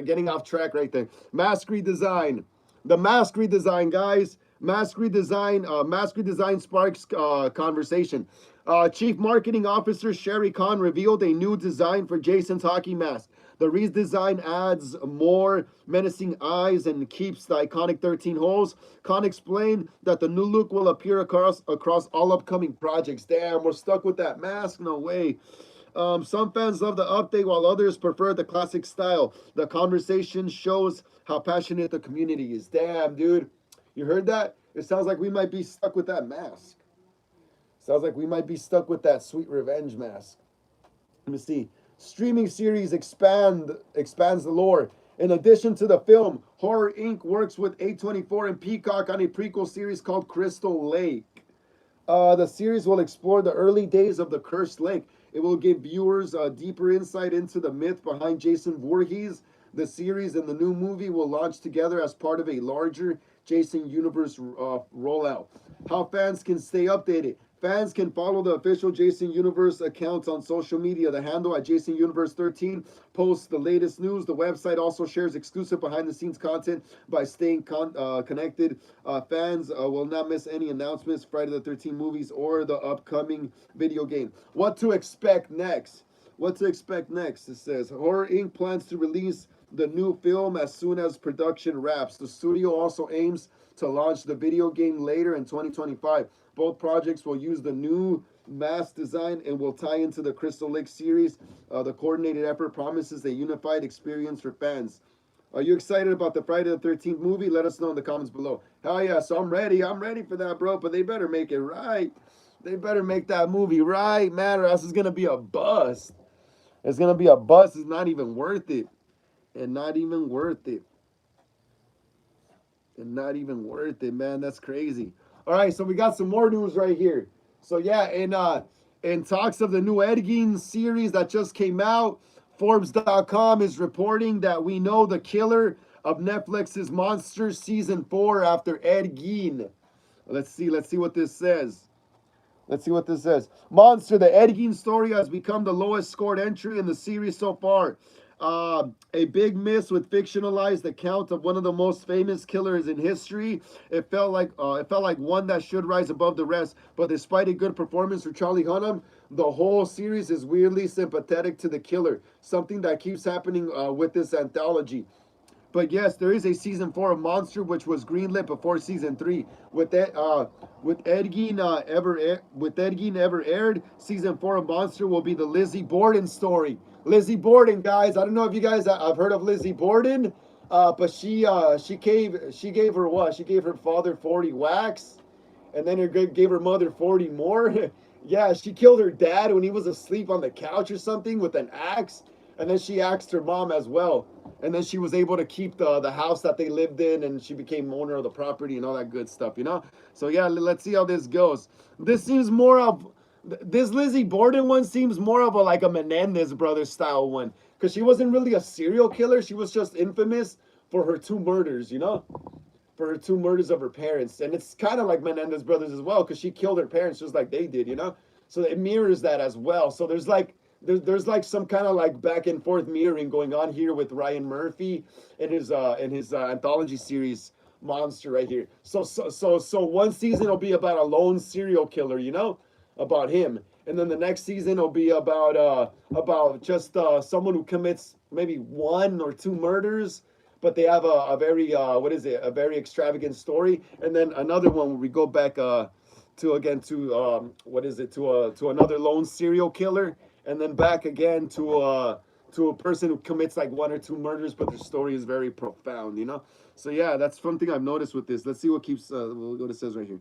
getting off track right there. Mask redesign. The mask redesign, guys. Mask redesign sparks conversation. Chief Marketing Officer Sherry Khan revealed a new design for Jason's hockey mask. The redesign adds more menacing eyes and keeps the iconic 13 holes. Khan explained that the new look will appear across all upcoming projects. Damn, we're stuck with that mask? No way. Some fans love the update while others prefer the classic style. The conversation shows how passionate the community is. Damn, dude. You heard that? It sounds like we might be stuck with that mask. Sounds like we might be stuck with that Sweet Revenge mask. Let me see. Streaming series expands the lore. In addition to the film, Horror Inc. works with A24 and Peacock on a prequel series called Crystal Lake. The series will explore the early days of the Cursed Lake. It will give viewers a deeper insight into the myth behind Jason Voorhees. The series and the new movie will launch together as part of a larger Jason Universe rollout. How fans can stay updated. Fans can follow the official Jason Universe accounts on social media. The handle at Jason Universe 13 posts the latest news. The website also shares exclusive behind-the-scenes content by staying connected. Fans will not miss any announcements, Friday the 13th movies, or the upcoming video game. What to expect next? What to expect next? It says, Horror Inc. plans to release the new film as soon as production wraps. The studio also aims to launch the video game later in 2025. Both projects will use the new mask design and will tie into the Crystal Lake series. The coordinated effort promises a unified experience for fans. Are you excited about the Friday the 13th movie? Let us know in the comments below. Hell yeah, so I'm ready for that, bro, but they better make it right. They better make that movie right, man, or else it's going to be a bust. It's going to be a bust. It's not even worth it. And not even worth it. And not even worth it, man. That's crazy. All right, so we got some more news right here. So yeah, in talks of the new Ed Gein series that just came out, Forbes.com is reporting that we know the killer of Netflix's Monsters season 4 after Ed Gein. Let's see what this says. Let's see what this says. Monster, the Ed Gein story has become the lowest scored entry in the series so far. A big miss with fictionalized account of one of the most famous killers in history. It felt like one that should rise above the rest. But despite a good performance for Charlie Hunnam, the whole series is weirdly sympathetic to the killer. Something that keeps happening with this anthology. But yes, there is a season 4 of Monster, which was greenlit before season 3. With Ed Gein ever aired, season 4 of Monster will be the Lizzie Borden story. Lizzie Borden, guys. I don't know if you guys have heard of Lizzie Borden, but she gave her what? She gave her father 40 whacks, and then gave her mother 40 more. Yeah, she killed her dad when he was asleep on the couch or something with an axe, and then she axed her mom as well. And then she was able to keep the house that they lived in, and she became owner of the property and all that good stuff, you know. So yeah, let's see how this goes. This seems more of this Lizzie Borden one seems more of a like a Menendez brothers style one, because she wasn't really a serial killer. She was just infamous for her two murders, you know, for her two murders of her parents. And it's kind of like Menendez brothers as well, because she killed her parents just like they did, you know. So it mirrors that as well. So there's like some kind of like back and forth mirroring going on here with Ryan Murphy in his anthology series Monster right here. So one season will be about a lone serial killer, you know, about him, and then the next season will be about just someone who commits maybe one or two murders, but they have a very a very extravagant story, and then another one where we go back to again to another lone serial killer, and then back again to a person who commits like one or two murders, but their story is very profound, you know. So yeah, that's one thing I've noticed with this. Let's see what keeps what it says right here.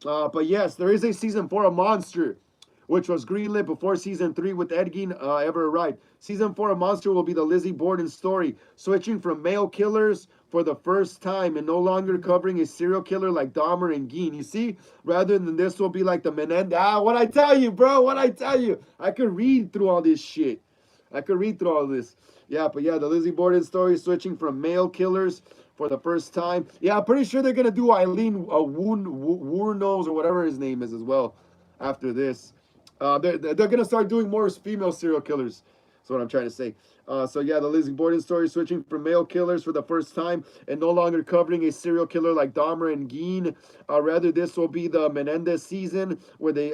But yes, there is a season 4 of Monster, which was greenlit before season 3 with Ed Gein ever arrived. Season 4 of Monster will be the Lizzie Borden story, switching from male killers for the first time and no longer covering a serial killer like Dahmer and Gein. You see, rather than this will be like the Menendez. What I tell you, bro? What I tell you? I could read through all this shit. I could read through all this. Yeah, but yeah, the Lizzie Borden story switching from male killers for the first time. Yeah, I'm pretty sure they're gonna do Eileen Wuornos or whatever his name is as well after this. They're gonna start doing more female serial killers. That's what I'm trying to say. So yeah, the Lizzie Borden story switching from male killers for the first time and no longer covering a serial killer like Dahmer and Gein. Rather, this will be the Menendez season where they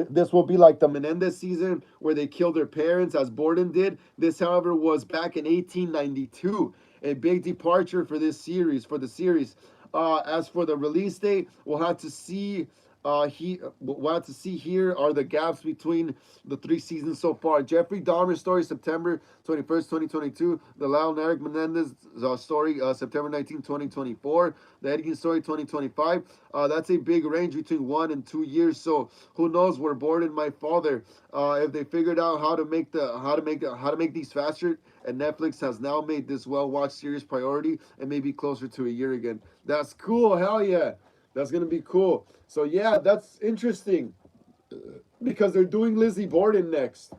this will be like the Menendez season where they killed their parents as Borden did. This, however, was back in 1892. A big departure for this series, for the series. As for the release date, we'll have to see. We'll have to see here are the gaps between the 3 seasons so far. Jeffrey Dahmer story, September 21st, 2022. The Lyle Eric Menendez story, September 19th, 2024. The Ed Gein story, 2025. That's a big range between 1 and 2 years. So who knows where Borden my father. If they figured out how to make these faster, and Netflix has now made this well-watched series priority and maybe closer to a year again. That's cool. Hell yeah. That's going to be cool. So yeah, that's interesting because they're doing Lizzie Borden next.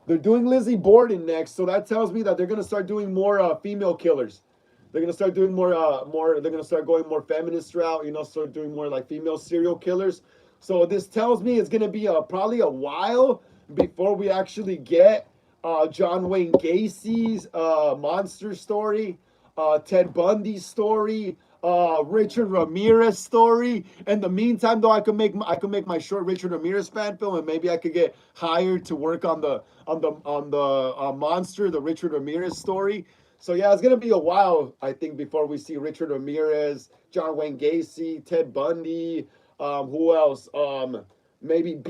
They're doing Lizzie Borden next. So that tells me that they're going to start doing more female killers. They're going to start doing more, they're going to start going more feminist route, you know, start doing more like female serial killers. So this tells me it's going to be probably a while before we actually get John Wayne Gacy's monster story, Ted Bundy's story, Richard Ramirez story. In the meantime, though, I could make my short Richard Ramirez fan film, and maybe I could get hired to work on the monster, the Richard Ramirez story. So yeah, it's gonna be a while, I think, before we see Richard Ramirez, John Wayne Gacy, Ted Bundy. Who else? Maybe maybe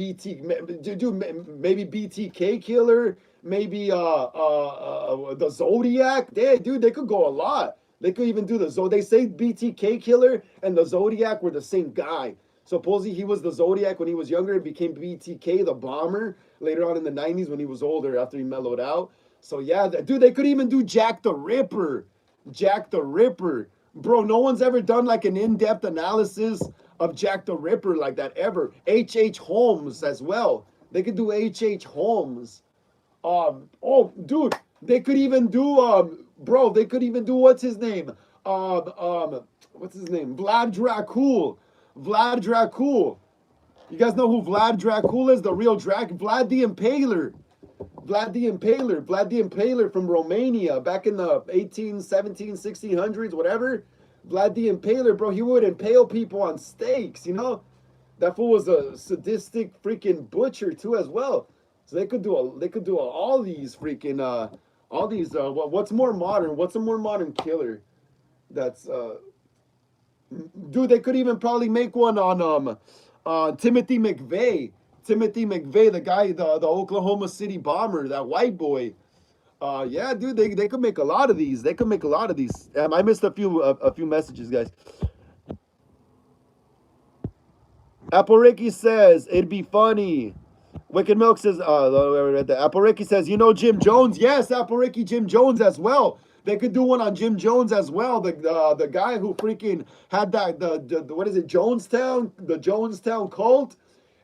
BTK killer. Maybe the Zodiac. Dude, they could go a lot. They could even do they say BTK killer and the Zodiac were the same guy. Supposedly he was the Zodiac when he was younger and became BTK, the bomber, later on in the 90s when he was older after he mellowed out. So yeah, dude, they could even do Jack the Ripper. Jack the Ripper. Bro, no one's ever done like an in-depth analysis of Jack the Ripper like that ever. H.H. Holmes as well. They could do H.H. Holmes. Oh, dude, they could even do, bro, they could even do, what's his name? What's his name? Vlad Dracul. Vlad Dracul. You guys know who Vlad Dracul is? The real Drac? Vlad the Impaler. Vlad the Impaler. Vlad the Impaler from Romania back in the 18, 17, 1600s, whatever. Vlad the Impaler, bro, he would impale people on stakes, you know? That fool was a sadistic freaking butcher too as well. So they could do all these freaking what's more modern? What's a more modern killer? That's dude, they could even probably make one on Timothy McVeigh. Timothy McVeigh, the guy, the Oklahoma City bomber, that white boy. Yeah, dude, they could make a lot of these. They could make a lot of these. I missed a few messages, guys. Apple Ricky says it'd be funny. Wicked Milk says, Apple Ricky says, you know Jim Jones? Yes, Apple Ricky, Jim Jones as well. They could do one on Jim Jones as well. The guy who freaking had that the what is it, Jonestown, the Jonestown cult,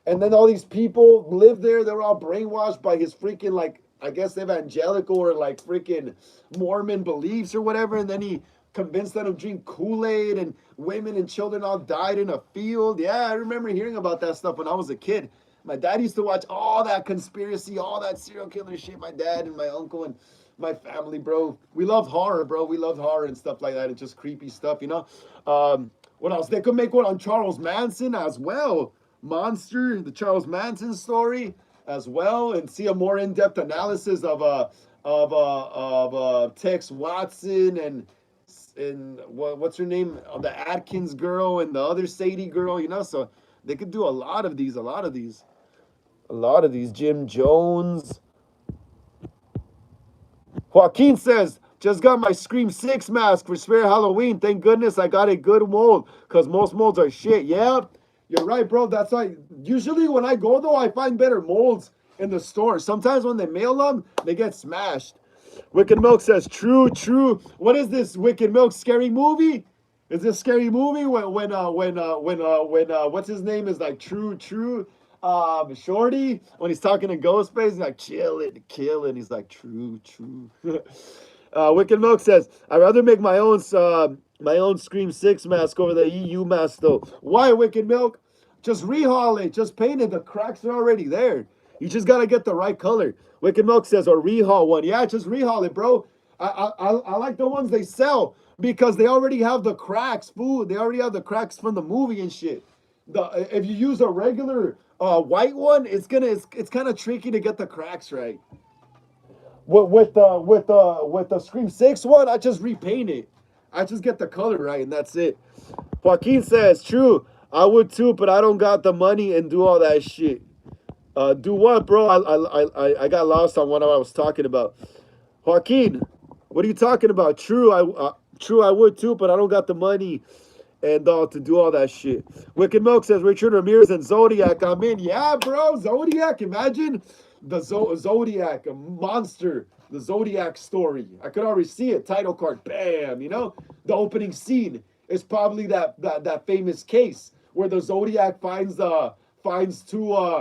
and then all these people lived there. They're all brainwashed by his freaking, like, I guess evangelical or like freaking Mormon beliefs or whatever, and then he convinced them to drink Kool-Aid, and women and children all died in a field. Yeah, I remember hearing about that stuff when I was a kid. My dad used to watch all that conspiracy, all that serial killer shit. My dad and my uncle and my family, bro. We love horror, bro. We love horror and stuff like that. It's just creepy stuff, you know? What else? They could make one on Charles Manson as well. Monster, the Charles Manson story as well, and see a more in-depth analysis of Tex Watson and what's her name? The Atkins girl and the other Sadie girl, you know? So they could do a lot of these. Jim Jones. Joaquin says, just got my Scream 6 mask for Spare Halloween. Thank goodness I got a good mold, because most molds are shit. Yeah, you're right, bro. That's why usually when I go, though, I find better molds in the store. Sometimes when they mail them, they get smashed. Wicked Milk says, true. What is this Wicked Milk scary movie? Is this scary movie when what's his name is like true Shorty, when he's talking to Ghostface, he's like kill it. He's like true. Wicked Milk says, I'd rather make my own Scream 6 mask over the EU mask though. Why, Wicked Milk? Just rehaul it, just paint it. The cracks are already there. You just gotta get the right color. Wicked Milk says, or rehaul one. Yeah, just rehaul it, bro. I like the ones they sell because they already have the cracks, fool. They already have the cracks from the movie and shit. If you use a regular white one, it's kind of tricky to get the cracks right. With the Scream 6 one, I just repaint it. I just get the color right, and that's it. Joaquin says, true, I would too, but I don't got the money and do all that shit. Do what, bro? I got lost on what I was talking about. Joaquin, what are you talking about? True, I would too, but I don't got the money and to do all that shit. Wicked Milk says Richard Ramirez and Zodiac. I'm in. Yeah, bro, Zodiac. Imagine the Zodiac, a monster. The Zodiac story. I could already see it. Title card. Bam. You know, the opening scene is probably that famous case where the Zodiac finds two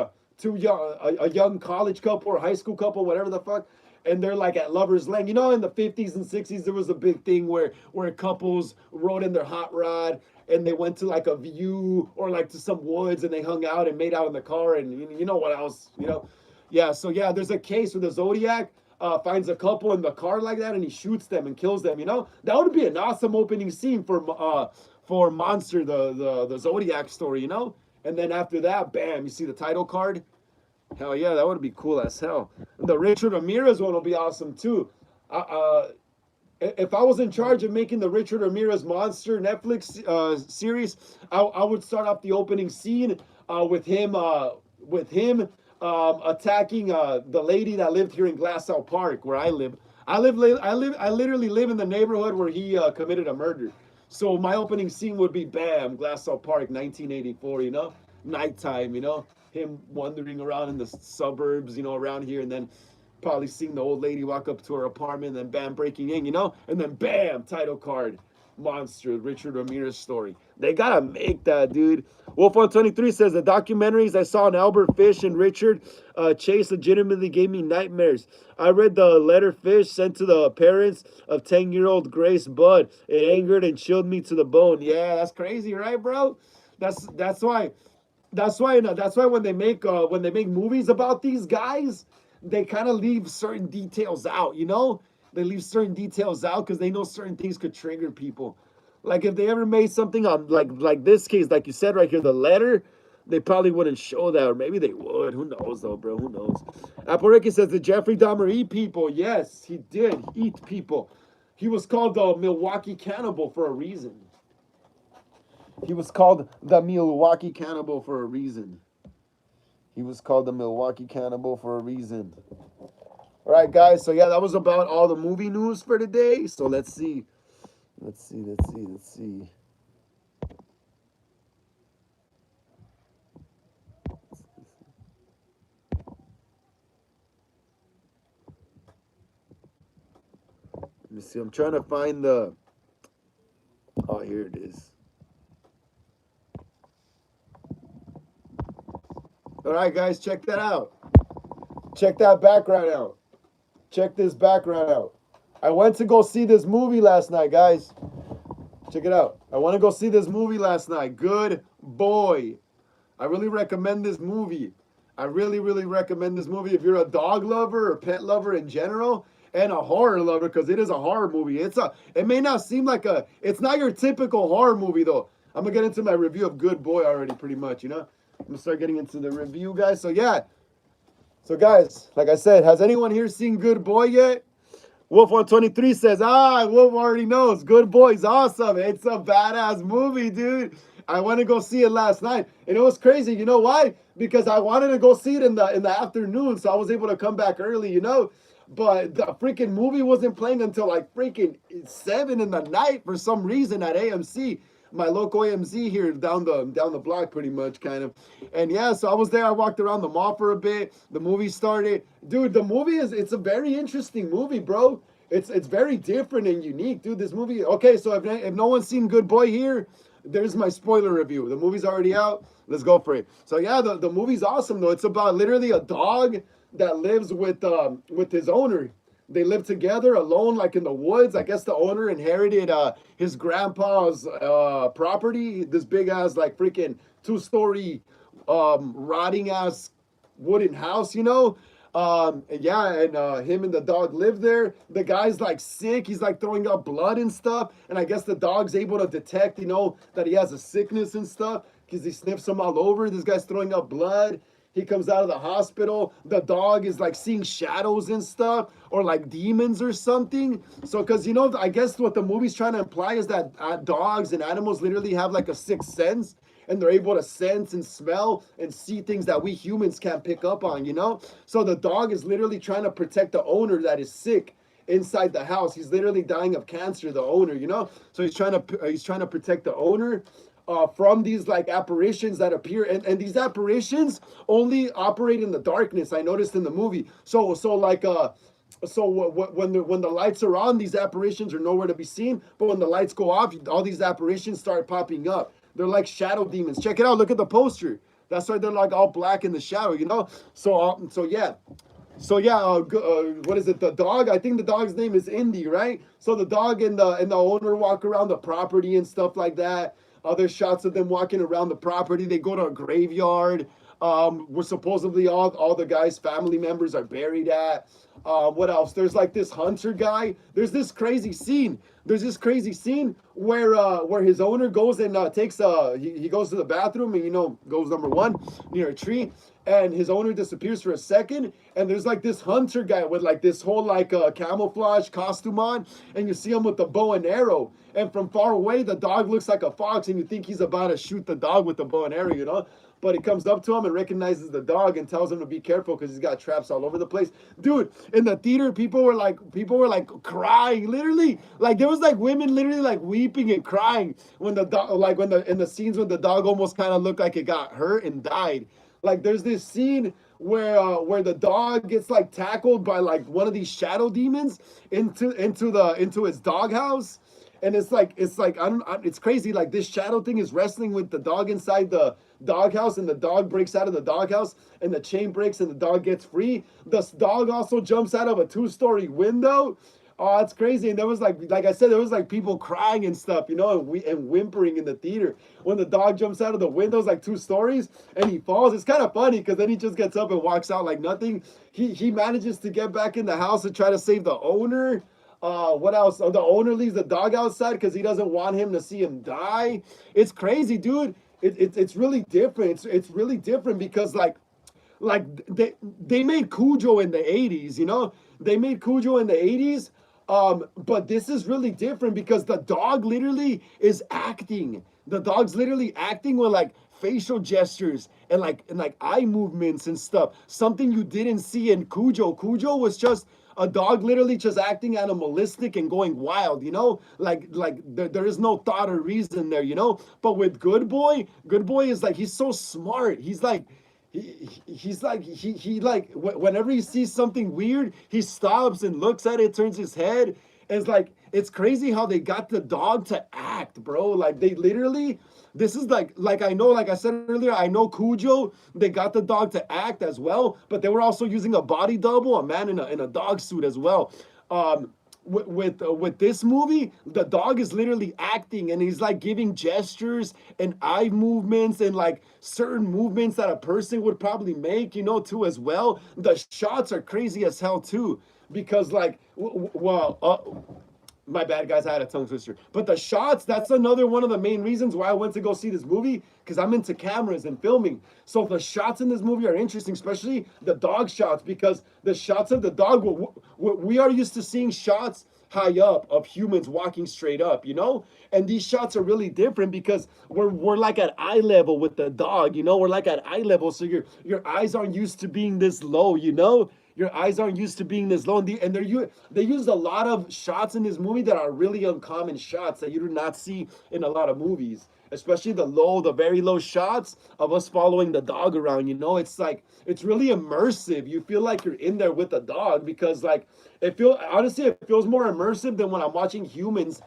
young college couple or high school couple, whatever the fuck, and they're like at Lover's Lane. You know, in the 50s and 60s, there was a big thing where couples rode in their hot rod and they went to like a view or like to some woods and they hung out and made out in the car, and you know what else, you know? Yeah, so yeah, there's a case where the Zodiac finds a couple in the car like that and he shoots them and kills them, you know? That would be an awesome opening scene for Monster, the Zodiac story, you know? And then after that, bam, you see the title card. Hell yeah, that would be cool as hell. And the Richard Ramirez one will be awesome too. If I was in charge of making the Richard Ramirez Monster Netflix series, I would start off the opening scene with him attacking the lady that lived here in Glassell Park, where I live. I literally live in the neighborhood where he committed a murder. So my opening scene would be bam, Glassell Park, 1984. You know, nighttime. You know, him wandering around in the suburbs. You know, around here, and then probably seeing the old lady walk up to her apartment, and then bam, breaking in. You know, and then bam, title card. Monster, Richard Ramirez story. They gotta make that, dude. Wolf on 23 says the documentaries I saw on Albert Fish and Richard Chase legitimately gave me nightmares. I read the letter Fish sent to the parents of 10-year-old Grace Budd. It angered and chilled me to the bone. Yeah, that's crazy, right, bro? That's why. That's why when they make movies about these guys, they kind of leave certain details out. You know, they leave certain details out because they know certain things could trigger people. Like if they ever made something on like this case, like you said right here, the letter, they probably wouldn't show that, or maybe they would. Who knows though, bro? Who knows? Apple Ricky says, did Jeffrey Dahmer eat people? Yes, he did eat people. He was called the Milwaukee Cannibal for a reason. He was called the Milwaukee Cannibal for a reason. He was called the Milwaukee Cannibal for a reason. All right, guys. So yeah, that was about all the movie news for today. So let's see. Let's see. Let me see. I'm trying to find the. Oh, here it is. All right, guys, check that out. Check that background out. Check this background out. I went to go see this movie last night, guys. Check it out. I want to go see this movie last night. Good boy. I really recommend this movie. I really, really recommend this movie if you're a dog lover or pet lover in general and a horror lover, because it is a horror movie. It may not seem like it's not your typical horror movie though. I'm gonna get into my review of Good Boy already pretty much, you know? I'm gonna start getting into the review, guys. So yeah. So guys, like I said, has anyone here seen Good Boy yet? Wolf123 says, Wolf already knows. Good Boy's awesome. It's a badass movie, dude. I went to go see it last night. And it was crazy. You know why? Because I wanted to go see it in the afternoon, so I was able to come back early, you know? But the freaking movie wasn't playing until like freaking 7 in the night for some reason at AMC. My local AMC here down the block pretty much, kind of. And yeah, so I was there. I walked around the mall for a bit. The movie started. Dude, the movie it's a very interesting movie, bro. It's very different and unique, dude. This movie. Okay, so if no one's seen Good Boy here, there's my spoiler review. The movie's already out. Let's go for it. So yeah, the movie's awesome though. It's about literally a dog that lives with his owner. They live together alone, like in the woods. I guess the owner inherited his grandpa's property. This big ass, like freaking 2-story, rotting ass wooden house, you know. Yeah, and him and the dog live there. The guy's like sick. He's like throwing up blood and stuff. And I guess the dog's able to detect, you know, that he has a sickness and stuff because he sniffs him all over. This guy's throwing up blood. He comes out of the hospital. The dog is like seeing shadows and stuff, or like demons or something. So, because you know, I guess what the movie's trying to imply is that dogs and animals literally have like a sixth sense, and they're able to sense and smell and see things that we humans can't pick up on, you know? So the dog is literally trying to protect the owner that is sick inside the house. He's literally dying of cancer, the owner, you know? So he's trying to protect the owner from these like apparitions that appear, and these apparitions only operate in the darkness. I noticed in the movie. So when the lights are on, these apparitions are nowhere to be seen. But when the lights go off, all these apparitions start popping up. They're like shadow demons. Check it out. Look at the poster. That's why they're like all black in the shadow, you know. So yeah. What is it? The dog. I think the dog's name is Indy, right? So the dog and the owner walk around the property and stuff like that. Other shots of them walking around the property. They go to a graveyard where supposedly all the guy's family members are buried at. What else? There's like this hunter guy. There's this crazy scene. Where his owner goes and takes he goes to the bathroom and, you know, goes number one near a tree, and his owner disappears for a second, and there's like this hunter guy with like this whole like camouflage costume on, and you see him with the bow and arrow, and from far away the dog looks like a fox, and you think he's about to shoot the dog with the bow and arrow, you know. But he comes up to him and recognizes the dog and tells him to be careful because he's got traps all over the place. Dude, in the theater, people were like crying, literally. Like there was like women literally like weeping and crying when the dog, like in the scenes when the dog almost kind of looked like it got hurt and died. Like there's this scene where the dog gets like tackled by like one of these shadow demons into his doghouse. And it's crazy. Like this shadow thing is wrestling with the dog inside the doghouse, and the dog breaks out of the doghouse, and the chain breaks, and the dog gets free. The dog also jumps out of a 2-story window. Oh, it's crazy. And there was like I said, there was like people crying and stuff, you know, and whimpering in the theater when the dog jumps out of the windows like 2 stories and he falls. It's kind of funny because then he just gets up and walks out like nothing. He manages to get back in the house and try to save the owner. What else? Oh, the owner leaves the dog outside because he doesn't want him to see him die. It's crazy, dude. It's really different. It's really different because like they made Cujo in the 80s, you know? They made Cujo in the 80s. But this is really different because the dog literally is acting. The dog's literally acting with like facial gestures and like eye movements and stuff. Something you didn't see in Cujo. Cujo was just a dog literally just acting animalistic and going wild, you know, like there is no thought or reason there, you know. But with Good Boy is like he's so smart. He's like he's like he like whenever he sees something weird, he stops and looks at it, turns his head. And it's like it's crazy how they got the dog to act, bro. Like they literally, this is like I know, like I said earlier, I know Cujo, they got the dog to act as well, but they were also using a body double, a man in a dog suit as well. With this movie, the dog is literally acting and he's like giving gestures and eye movements and like certain movements that a person would probably make, you know, too as well. The shots are crazy as hell too because like my bad, guys. I had a tongue twister. But the shots, that's another one of the main reasons why I went to go see this movie, because I'm into cameras and filming. So the shots in this movie are interesting, especially the dog shots, because the shots of the dog, we are used to seeing shots high up of humans walking straight up, you know? And these shots are really different because we're like at eye level with the dog, you know? We're like at eye level, so your eyes aren't used to being this low, you know? Your eyes aren't used to being this low, and they used a lot of shots in this movie that are really uncommon shots that you do not see in a lot of movies, especially the very low shots of us following the dog around. You know, it's like it's really immersive. You feel like you're in there with the dog because like it feels more immersive than when I'm watching humans.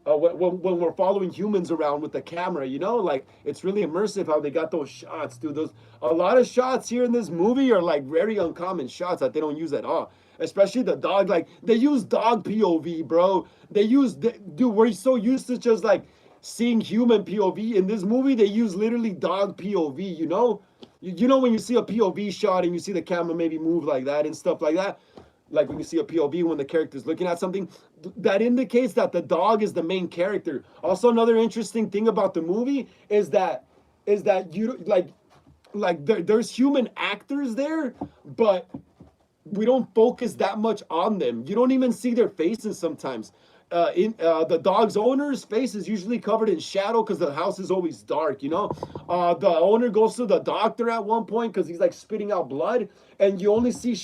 When we're following humans around with the camera, you know, like it's really immersive how they got those shots, dude. A lot of shots here in this movie are like very uncommon shots that they don't use at all. Especially the dog, like they use dog POV, bro. Dude, we're so used to just like seeing human POV. In this movie, they use literally dog POV, you know? You know when you see a POV shot and you see the camera maybe move like that and stuff like that? Like when you see a POV when the character's looking at something, that indicates that the dog is the main character. Also, another interesting thing about the movie is that you there's human actors there, but we don't focus that much on them. You don't even see their faces sometimes. The dog's owner's face is usually covered in shadow because the house is always dark, you know. The owner goes to the doctor at one point because he's like spitting out blood, and you only see a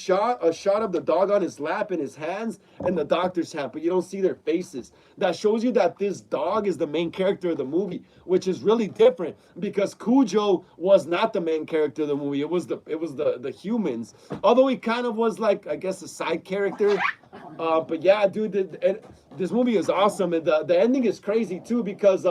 shot of the dog on his lap and his hands and the doctor's hand, but you don't see their faces. That shows you that this dog is the main character of the movie, which is really different because Cujo was not the main character of the movie. It was the humans, although he kind of was like, I guess, a side character. But yeah, dude, this movie is awesome, and the ending is crazy too because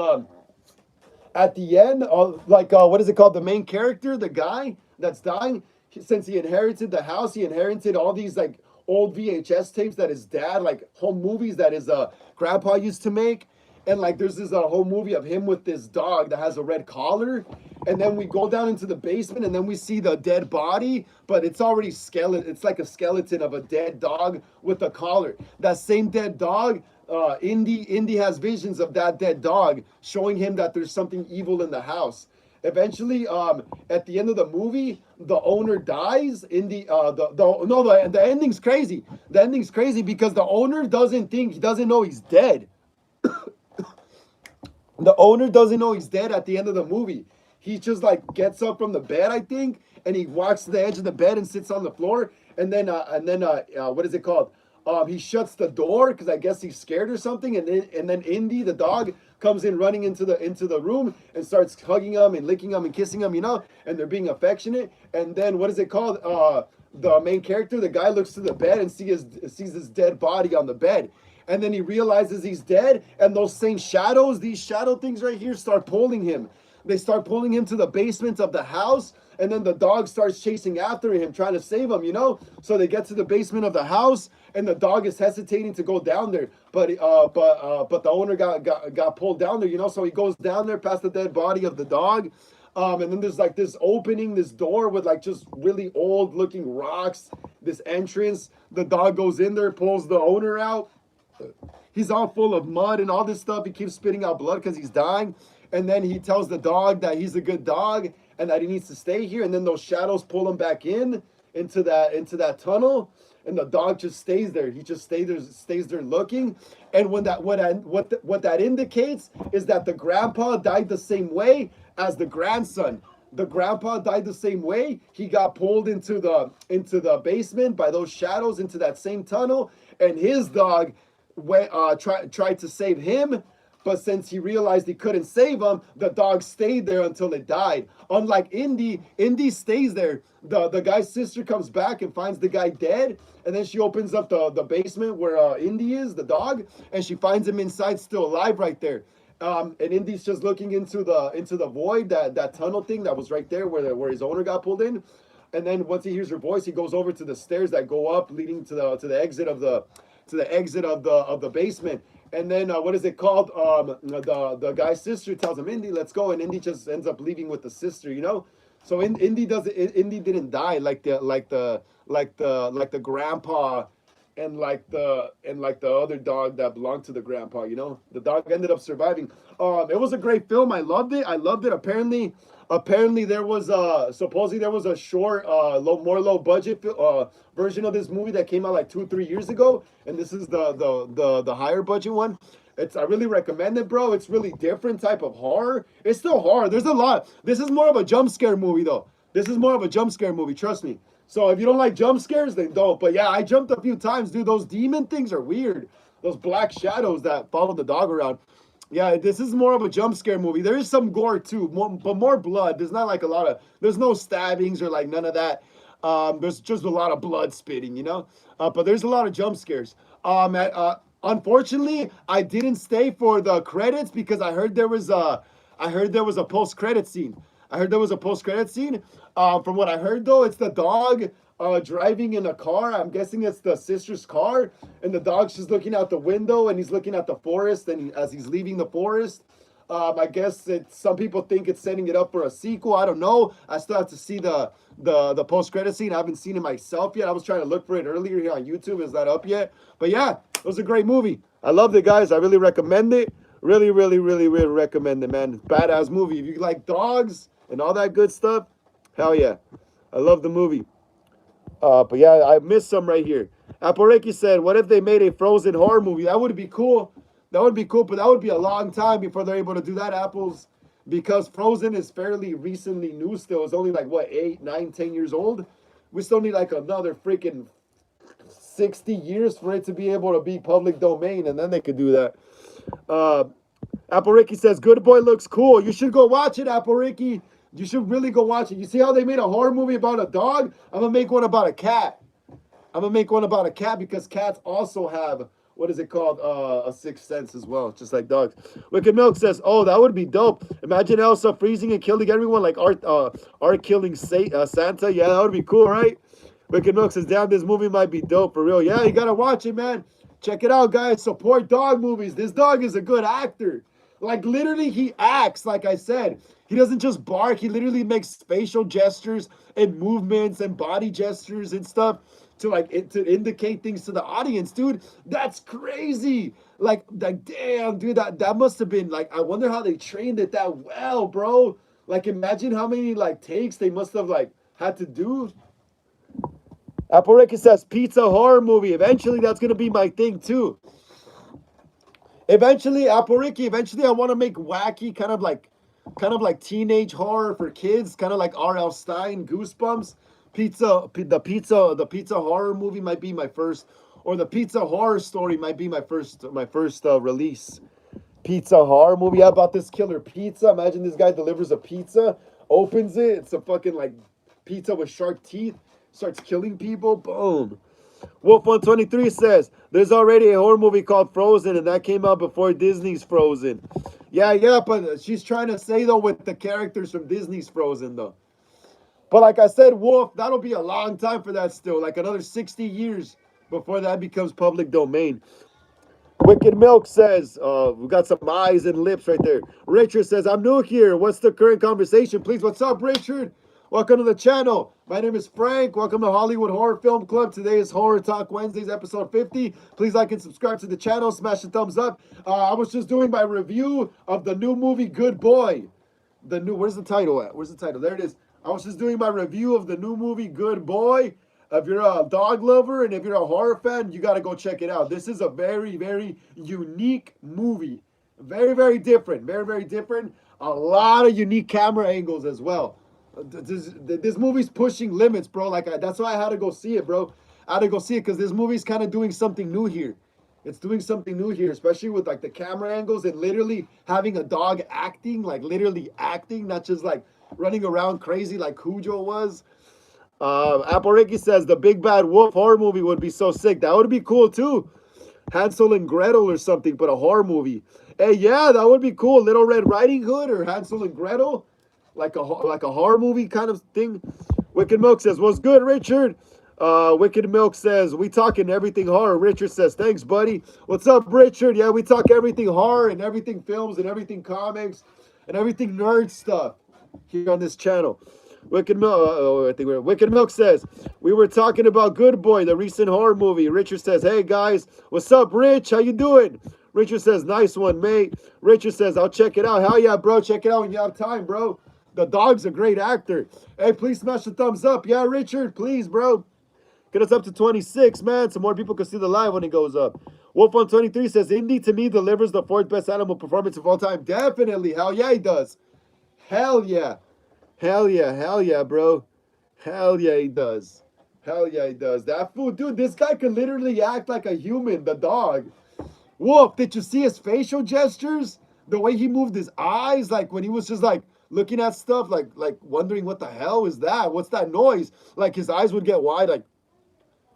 at the end, what is it called? The main character, the guy that's dying, since he inherited the house, he inherited all these like old VHS tapes that his dad, like home movies that his grandpa used to make. And like there's this whole movie of him with this dog that has a red collar. And then we go down into the basement and then we see the dead body, but it's already skeleton. It's like a skeleton of a dead dog with a collar. That same dead dog, Indy has visions of that dead dog showing him that there's something evil in the house. Eventually, at the end of the movie, the owner dies. The ending's crazy. The ending's crazy because the owner doesn't know he's dead. The owner doesn't know he's dead at the end of the movie. He just like gets up from the bed, I think, and he walks to the edge of the bed and sits on the floor. And then what is it called? He shuts the door because I guess he's scared or something. And then Indy, the dog, comes in running into the room and starts hugging him and licking him and kissing him, you know. And they're being affectionate. And then what is it called? The main character, the guy, looks to the bed and sees his dead body on the bed. And then he realizes he's dead, and those same shadows, these shadow things right here, start pulling him. They start pulling him to the basement of the house, and then the dog starts chasing after him, trying to save him, you know? So they get to the basement of the house, and the dog is hesitating to go down there, but the owner got pulled down there, you know? So he goes down there past the dead body of the dog. And then there's like this opening, this door with like just really old looking rocks, this entrance. The dog goes in there, pulls the owner out. He's all full of mud and all this stuff. He keeps spitting out blood because he's dying. And then he tells the dog that he's a good dog and that he needs to stay here. And then those shadows pull him back into that tunnel. And the dog just stays there. He just stays there looking. And when what that indicates is that the grandpa died the same way as the grandson. The grandpa died the same way. He got pulled into the basement by those shadows into that same tunnel, and his dog tried to save him. But since he realized he couldn't save him, the dog stayed there until it died. Unlike Indy stays there. The guy's sister comes back and finds the guy dead. And then she opens up the basement where Indy is, the dog. And she finds him inside still alive right there. And Indy's just looking into the void, that tunnel thing that was right there where his owner got pulled in. And then once he hears her voice, he goes over to the stairs that go up leading to the exit of the basement. And then what is it called? The guy's sister tells him, Indy, let's go, and Indy just ends up leaving with the sister, you know. So Indy didn't die like the grandpa and like the other dog that belonged to the grandpa, you know. The dog ended up surviving. It was a great film. I loved it. Apparently there was supposedly there was a short more low budget version of this movie that came out like 2 or 3 years ago, and this is the higher budget one. I really recommend it, bro. It's really different type of horror. It's still horror. There's a lot. This is more of a jump scare movie though. This is more of a jump scare movie, trust me. So if you don't like jump scares, then don't. But yeah, I jumped a few times, dude. Those demon things are weird. Those black shadows that follow the dog around. Yeah, this is more of a jump scare movie. There is some gore too, but more blood. There's not like there's no stabbings or like none of that. There's just a lot of blood spitting, you know. But there's a lot of jump scares. Unfortunately, I didn't stay for the credits because I heard there was a post-credit scene. From what I heard though, it's the dog driving in a car. I'm guessing it's the sister's car, and the dog's just looking out the window, and he's looking at the forest, and as he's leaving the forest, I guess some people think it's setting it up for a sequel. I don't know. I still have to see the post-credit scene. I haven't seen it myself yet. I was trying to look for it earlier here on YouTube. It's not up yet. But yeah, it was a great movie. I loved it, guys. I really recommend it. Really, really, really, really recommend it, man. Badass movie. If you like dogs and all that good stuff, hell yeah. I love the movie. But yeah, I missed some right here. Aporeki said, what if they made a Frozen horror movie? That would be cool. That would be cool, but that would be a long time before they're able to do that, Apples. Because Frozen is fairly recently new still. It's only like, what, 8, 9, 10 years old? We still need like another freaking 60 years for it to be able to be public domain, and then they could do that. Apple Ricky says, Good Boy looks cool. You should go watch it, Apple Ricky. You should really go watch it. You see how they made a horror movie about a dog? I'm going to make one about a cat. Because cats also have, what is it called? A sixth sense as well, just like dogs. Wicked Milk says, oh, that would be dope. Imagine Elsa freezing and killing everyone like Art killing Santa. Yeah, that would be cool, right? Wicked Milk says, damn, this movie might be dope for real. Yeah, you got to watch it, man. Check it out, guys. Support dog movies. This dog is a good actor. Like, literally, he acts, like I said. He doesn't just bark. He literally makes facial gestures and movements and body gestures and stuff to indicate things to the audience, dude. That's crazy. Like damn, dude, that must have been, like, I wonder how they trained it that well, bro. Like, imagine how many, like, takes they must have, like, had to do. Aporeki says, pizza horror movie. Eventually, that's going to be my thing, too. Eventually, Aporeki, I want to make wacky, kind of like teenage horror for kids, kind of like R.L. Stine, Goosebumps. The pizza horror movie might be my first, or the Pizza Horror Story might be my first release. Pizza horror movie. How about this killer pizza? Imagine this guy delivers a pizza, opens it, it's a fucking like pizza with shark teeth, starts killing people. Boom. Wolf123 says, there's already a horror movie called Frozen, and that came out before Disney's Frozen. Yeah, but she's trying to say, though, with the characters from Disney's Frozen, though. But like I said, Wolf, that'll be a long time for that still, like another 60 years before that becomes public domain. Wicked Milk says, we got some eyes and lips right there. Richard says, I'm new here. What's the current conversation? Please, what's up, Richard? Welcome to the channel. My name is Frank. Welcome to Hollywood Horror Film Club. Today is Horror Talk Wednesdays, episode 50. Please like and subscribe to the channel. Smash the thumbs up. I was just doing my review of the new movie, Good Boy. Where's the title at? Where's the title? There it is. I was just doing my review of the new movie, Good Boy. If you're a dog lover and if you're a horror fan, you got to go check it out. This is a very, very unique movie. Very, very different. Very, very different. A lot of unique camera angles as well. This movie's pushing limits, bro. That's why I had to go see it, bro. I had to go see it because this movie's kind of doing something new here. It's doing something new here, especially with like the camera angles and literally having a dog acting, like literally acting, not just like running around crazy like Cujo was. Apple Ricky says the Big Bad Wolf horror movie would be so sick. That would be cool too. Hansel and Gretel or something, but a horror movie. Hey, yeah, that would be cool. Little Red Riding Hood or Hansel and Gretel, like a horror movie kind of thing. Wicked Milk says, "What's good, Richard?" Wicked Milk says, "We talking everything horror." Richard says, "Thanks, buddy." What's up, Richard? Yeah, we talk everything horror and everything films and everything comics and everything nerd stuff here on this channel. Wicked Milk says, "We were talking about Good Boy, the recent horror movie." Richard says, "Hey guys, what's up, Rich? How you doing?" Richard says, "Nice one, mate." Richard says, "I'll check it out." Hell yeah, bro. Check it out when you have time, bro. The dog's a great actor. Hey, please smash the thumbs up. Yeah, Richard, please, bro. Get us up to 26, man, so more people can see the live when it goes up. Wolf on 23 says, "Indy to me delivers the fourth best animal performance of all time." Definitely. Hell yeah, he does. Hell yeah. Hell yeah, bro. Hell yeah, he does. Hell yeah, he does. That fool, dude, this guy could literally act like a human, the dog. Wolf, did you see his facial gestures? The way he moved his eyes, like when he was just like looking at stuff, like wondering what the hell is that? What's that noise? Like his eyes would get wide, like,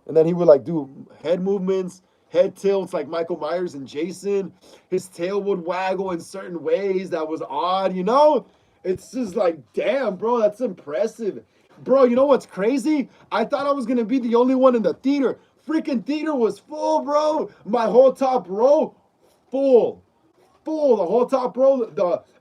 and then he would like do head movements, head tilts like Michael Myers and Jason. His tail would waggle in certain ways that was odd, you know? It's just like, damn, bro, that's impressive. Bro, you know what's crazy? I thought I was gonna be the only one in the theater. Freaking theater was full, bro. My whole top row, full. Full. The whole top row,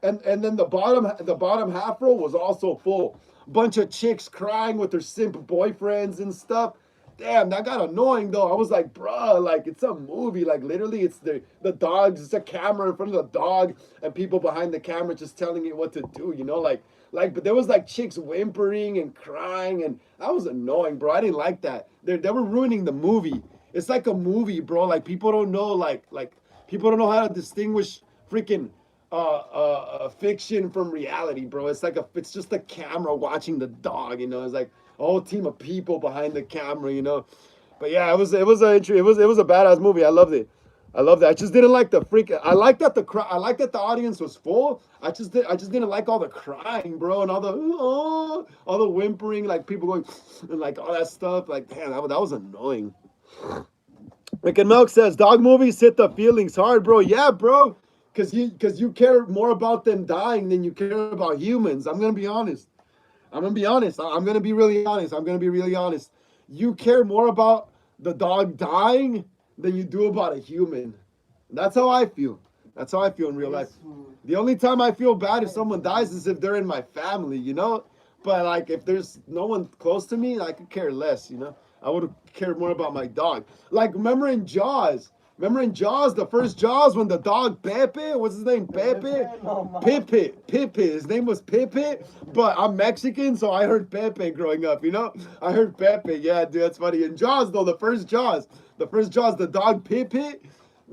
and then the bottom half row was also full. Bunch of chicks crying with their simp boyfriends and stuff. Damn, that got annoying though. I was like, bruh, like it's a movie. Like literally, it's the dogs. It's a camera in front of the dog, and people behind the camera just telling it what to do. You know, but there was like chicks whimpering and crying, and that was annoying, bro. I didn't like that. They were ruining the movie. It's like a movie, bro. Like people don't know, like people don't know how to distinguish freaking fiction from reality, bro. It's just the camera watching the dog. You know, it's like a whole team of people behind the camera, you know. But yeah, it was a badass movie. I loved it. I loved it. I just didn't like the freak. I like that the audience was full. I just didn't like all the crying, bro, and all the whimpering, like people going and like all that stuff. Like, damn, that was annoying. Wicked Milk says dog movies hit the feelings hard, bro. Yeah, bro, because you care more about them dying than you care about humans. I'm gonna be honest. I'm gonna be honest. I'm gonna be really honest. I'm gonna be really honest. You care more about the dog dying than you do about a human. That's how I feel. That's how I feel in real life. The only time I feel bad if someone dies is if they're in my family, you know? But like if there's no one close to me, I could care less, you know? I would care more about my dog. Like remember in Jaws, the first Jaws, when the dog Pepe, what's his name? Pepe? Pepe. His name was Pepe, but I'm Mexican, so I heard Pepe growing up, you know? I heard Pepe. Yeah, dude, that's funny. In Jaws, though, the first Jaws, the dog Pepe,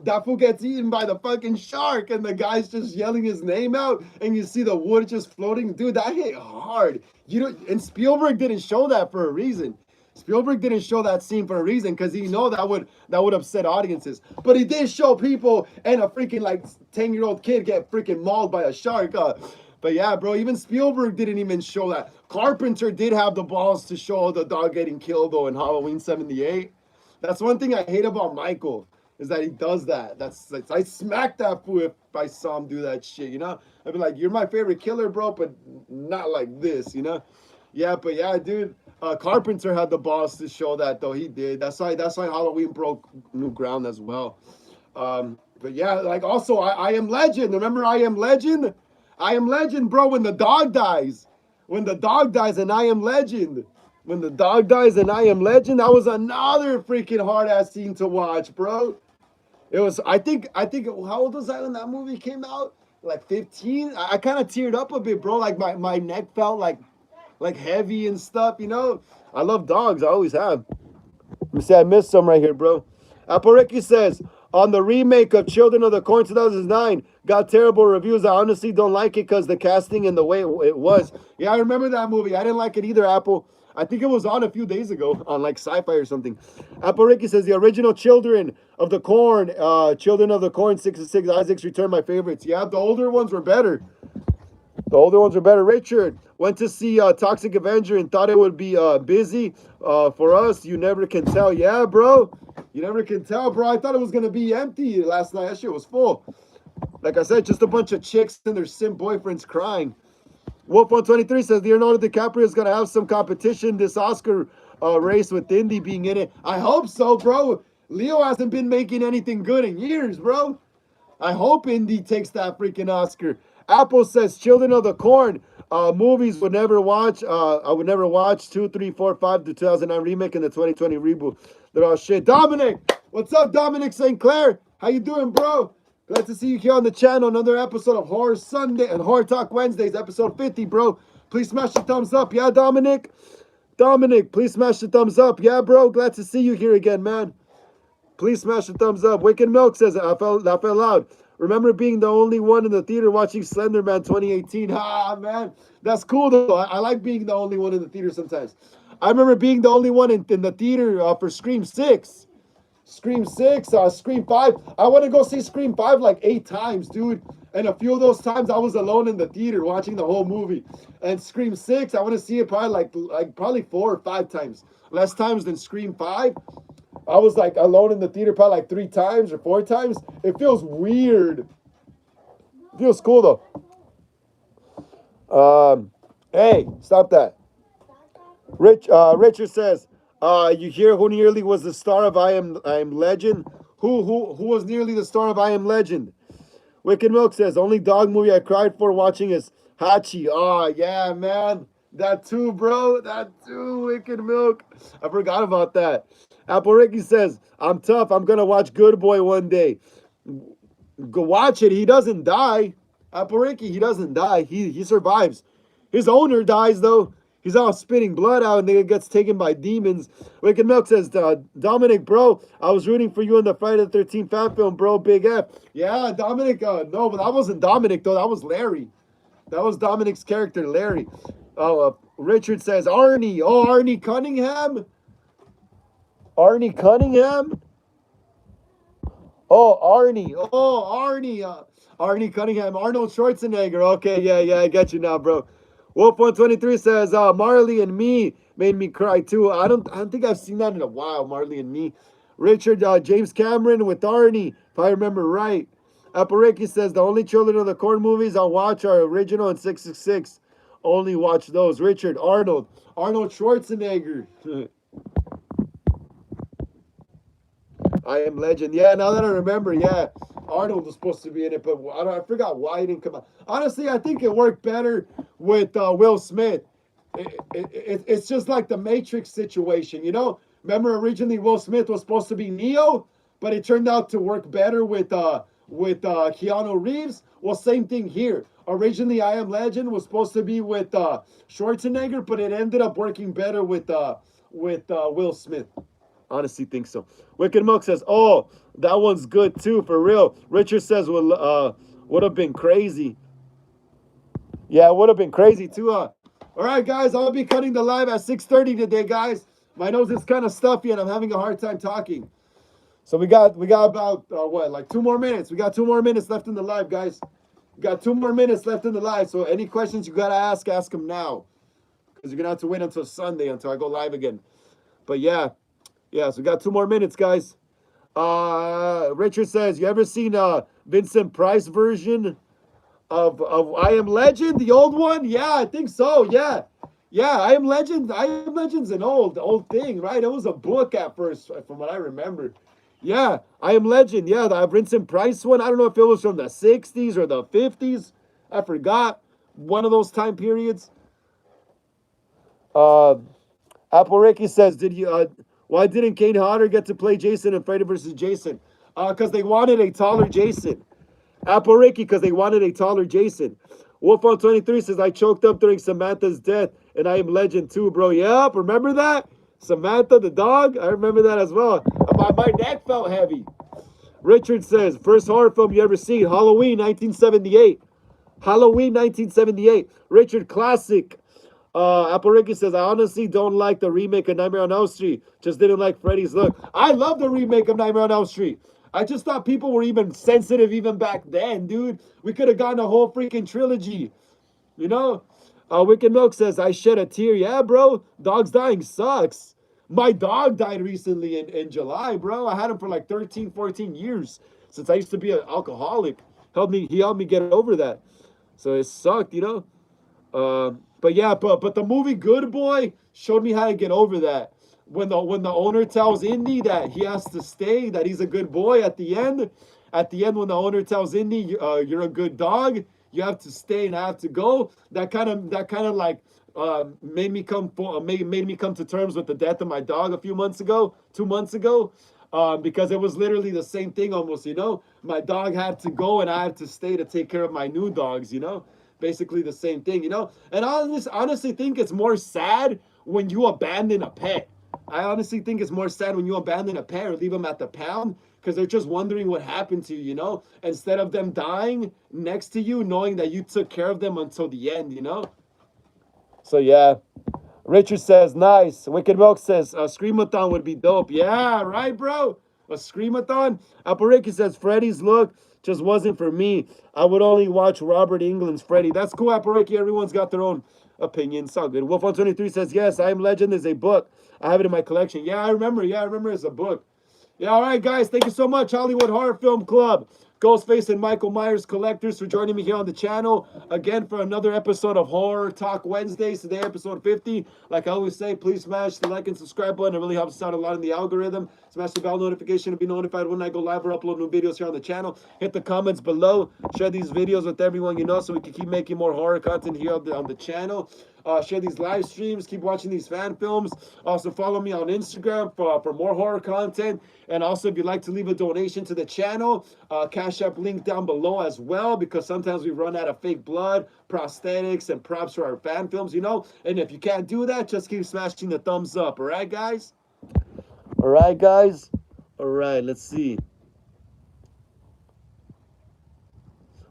that fool gets eaten by the fucking shark, and the guy's just yelling his name out, and you see the wood just floating. Dude, that hit hard. And Spielberg didn't show that for a reason. Spielberg didn't show that scene for a reason because he know that would upset audiences. But he did show people and a freaking like 10-year-old kid get freaking mauled by a shark. But yeah, bro, even Spielberg didn't even show that. Carpenter did have the balls to show the dog getting killed though in Halloween 78. That's one thing I hate about Michael is that he does that. I smack that fool if I saw him do that shit, you know? I'd be like, you're my favorite killer, bro, but not like this, you know? Yeah, but yeah, dude. Carpenter had the balls to show that though. He did. That's why Halloween broke new ground as well. But yeah, like also I Am Legend. Remember I Am Legend? I Am Legend, bro. When the dog dies, when the dog dies, and I Am Legend. When the dog dies, and I Am Legend. That was another freaking hard ass scene to watch, bro. It was. I think. How old was I when that movie came out? Like 15. I kind of teared up a bit, bro. Like my neck felt like heavy and stuff. You know. I love dogs. I always have. Let me see. I missed some right here, bro. Ricky says on the remake of Children of the Corn 2009 got terrible reviews. I honestly don't like it because the casting and the way it was. Yeah, I remember that movie. I didn't like it either, Apple. I think it was on a few days ago on like Sci-Fi or something. Apple Ricky says the original Children of the Corn, Children of the Corn 66, Isaac's Return, my favorites. Yeah, the older ones were better. The older ones are better. Richard went to see Toxic Avenger and thought it would be busy for us. You never can tell. Yeah, bro. You never can tell, bro. I thought it was going to be empty last night. That shit was full. Like I said, just a bunch of chicks and their simp boyfriends crying. Wolf123 says Leonardo DiCaprio is going to have some competition this Oscar race with Indy being in it. I hope so, bro. Leo hasn't been making anything good in years, bro. I hope Indy takes that freaking Oscar. Apple says Children of the Corn movies would never watch. I would never watch 2, 3, 4, 5, the 2009 remake and the 2020 reboot. They're all shit. Dominic, what's up, Dominic St. Clair? How you doing, bro? Glad to see you here on the channel. Another episode of Horror Sunday and Horror Talk Wednesdays, episode 50, bro. Please smash the thumbs up. Yeah, Dominic? Dominic, please smash the thumbs up. Yeah, bro. Glad to see you here again, man. Please smash the thumbs up. Wicked Milk says, that fell loud. Remember being the only one in the theater watching Slender Man 2018. Ah, man. That's cool, though. I like being the only one in the theater sometimes. I remember being the only one in the theater for Scream 6. Scream 6, Scream 5. I want to go see Scream 5 like 8 times, dude. And a few of those times I was alone in the theater watching the whole movie. And Scream 6, I want to see it probably probably 4 or 5 times. Less times than Scream 5. I was like alone in the theater probably like 3 times or 4 times. It feels weird. It feels cool though. Hey, stop that. Richard says, you hear who nearly was the star of I Am Legend? Who was nearly the star of I Am Legend? Wicked Milk says, only dog movie I cried for watching is Hachi. Oh, yeah, man. That too, bro. That too, Wicked Milk. I forgot about that. Apple Ricky says, I'm tough. I'm going to watch Good Boy one day. Go watch it. He doesn't die. Apple Ricky, he doesn't die. He survives. His owner dies, though. He's all spitting blood out and then it gets taken by demons. Wicked Milk says, Dominic, bro, I was rooting for you in the Friday the 13th fan film, bro. Big F. Yeah, Dominic, no, but that wasn't Dominic, though. That was Larry. That was Dominic's character, Larry. Richard says, Arnie. Oh, Arnie Cunningham? Arnie Cunningham? Oh, Arnie. Oh, Arnie. Arnie Cunningham. Arnold Schwarzenegger. Okay, yeah, I get you now, bro. Wolf123 says, Marley and Me made me cry too. I don't think I've seen that in a while, Marley and Me. Richard, James Cameron with Arnie, if I remember right. Appariki says, the only Children of the Corn movies I'll watch are original and 666. Only watch those. Richard, Arnold Schwarzenegger. I Am Legend. Yeah, now that I remember, yeah. Arnold was supposed to be in it, but I forgot why he didn't come out. Honestly, I think it worked better with Will Smith. It's just like the Matrix situation, you know? Remember, originally Will Smith was supposed to be Neo, but it turned out to work better with Keanu Reeves. Well, same thing here. Originally, I Am Legend was supposed to be with Schwarzenegger, but it ended up working better with Will Smith. Honestly think so. Wicked Milk says, oh, that one's good too, for real. Richard says, well, would have been crazy. Yeah, it would have been crazy too, huh? All right, guys, I'll be cutting the live at 6:30 today, guys. My nose is kind of stuffy and I'm having a hard time talking. So we got about, like 2 more minutes. We got 2 more minutes left in the live, guys. We got 2 more minutes left in the live. So any questions you got to ask them now. Because you're going to have to wait until Sunday until I go live again. But yeah. Yeah, so we got 2 more minutes, guys. Richard says, you ever seen Vincent Price version of I Am Legend, the old one? Yeah, I think so. Yeah. Yeah, I Am Legend. I Am Legend's an old thing, right? It was a book at first, from what I remember. Yeah, I Am Legend. Yeah, the Vincent Price one. I don't know if it was from the 60s or the 50s. I forgot. One of those time periods. Uh, Apple Ricky says, "Did you? Why didn't Kane Hodder get to play Jason in Freddy versus Jason? Because they wanted a taller Jason. Apple Ricky, because they wanted a taller Jason. Wolf on 23 says, I choked up during Samantha's death, and I Am Legend too, bro. Yep, remember that? Samantha the dog? I remember that as well. My neck felt heavy. Richard says, first horror film you ever seen, Halloween 1978. Halloween 1978. Richard, classic. Apple Ricky says, I honestly don't like the remake of Nightmare on Elm Street. Just didn't like Freddy's look. I love the remake of Nightmare on Elm Street. I just thought people were even sensitive even back then, dude. We could have gotten a whole freaking trilogy. You know? Wicked Milk says, I shed a tear. Yeah, bro. Dogs dying sucks. My dog died recently in July, bro. I had him for like 13, 14 years since I used to be an alcoholic. He helped me get over that. So it sucked, you know? But yeah, but the movie Good Boy showed me how to get over that. When the owner tells Indy that he has to stay, that he's a good boy at the end when the owner tells Indy, you're a good dog, you have to stay and I have to go. That kind of like made me come to terms with the death of my dog a few months ago, 2 months ago. Because it was literally the same thing almost, you know. My dog had to go and I had to stay to take care of my new dogs, you know. Basically the same thing, you know. And I honestly think it's more sad when you abandon a pet. I honestly think it's more sad when you abandon a pet or leave them at the pound because they're just wondering what happened to you, you know, instead of them dying next to you, knowing that you took care of them until the end, you know. So yeah. Richard says, nice. Wicked Milk says, a Screamathon would be dope. Yeah, right, bro? A Screamathon? Appariki says, Freddy's look just wasn't for me. I would only watch Robert Englund's Freddy. That's cool, Appariki. Everyone's got their own opinion. It's all good. Wolf on 23 says, yes, I Am Legend is a book. I have it in my collection. Yeah, I remember. It's a book. Yeah, all right, guys. Thank you so much, Hollywood Horror Film Club. Ghostface and Michael Myers collectors for joining me here on the channel again for another episode of Horror Talk Wednesdays. Today, episode 50. Like I always say, please smash the like and subscribe button. It really helps us out a lot in the algorithm. Smash the bell notification to be notified when I go live or upload new videos here on the channel. Hit the comments below. Share these videos with everyone you know so we can keep making more horror content here on the channel. Share these live streams. Keep watching these fan films. Also, follow me on Instagram for more horror content. And also, if you'd like to leave a donation to the channel, Cash App link down below as well, because sometimes we run out of fake blood, prosthetics, and props for our fan films, you know. And if you can't do that, just keep smashing the thumbs up. All right, guys? All right, guys? All right, let's see.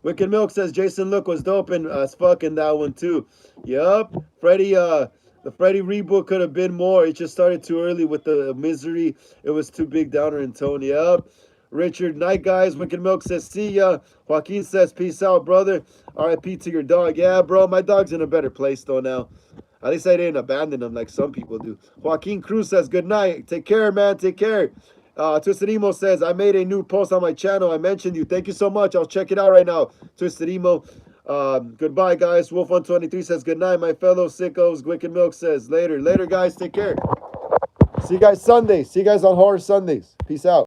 Wicked Milk says Jason look was dope and as fuck in that one too. Yup. Freddy, the Freddy reboot could have been more. It just started too early with the misery. It was too big downer in tone. Yup. Richard, night guys. Wicked Milk says see ya. Joaquin says peace out, brother. R.I.P. to your dog. Yeah, bro, my dog's in a better place though now. At least I didn't abandon him like some people do. Joaquin Cruz says good night. Take care, man. Take care. Twisted Emo says, I made a new post on my channel. I mentioned you. Thank you so much. I'll check it out right now. Twisted Emo. Goodbye, guys. Wolf123 says, good night, my fellow sickos. Wicked Milk says, later. Later, guys. Take care. See you guys Sunday. See you guys on Horror Sundays. Peace out.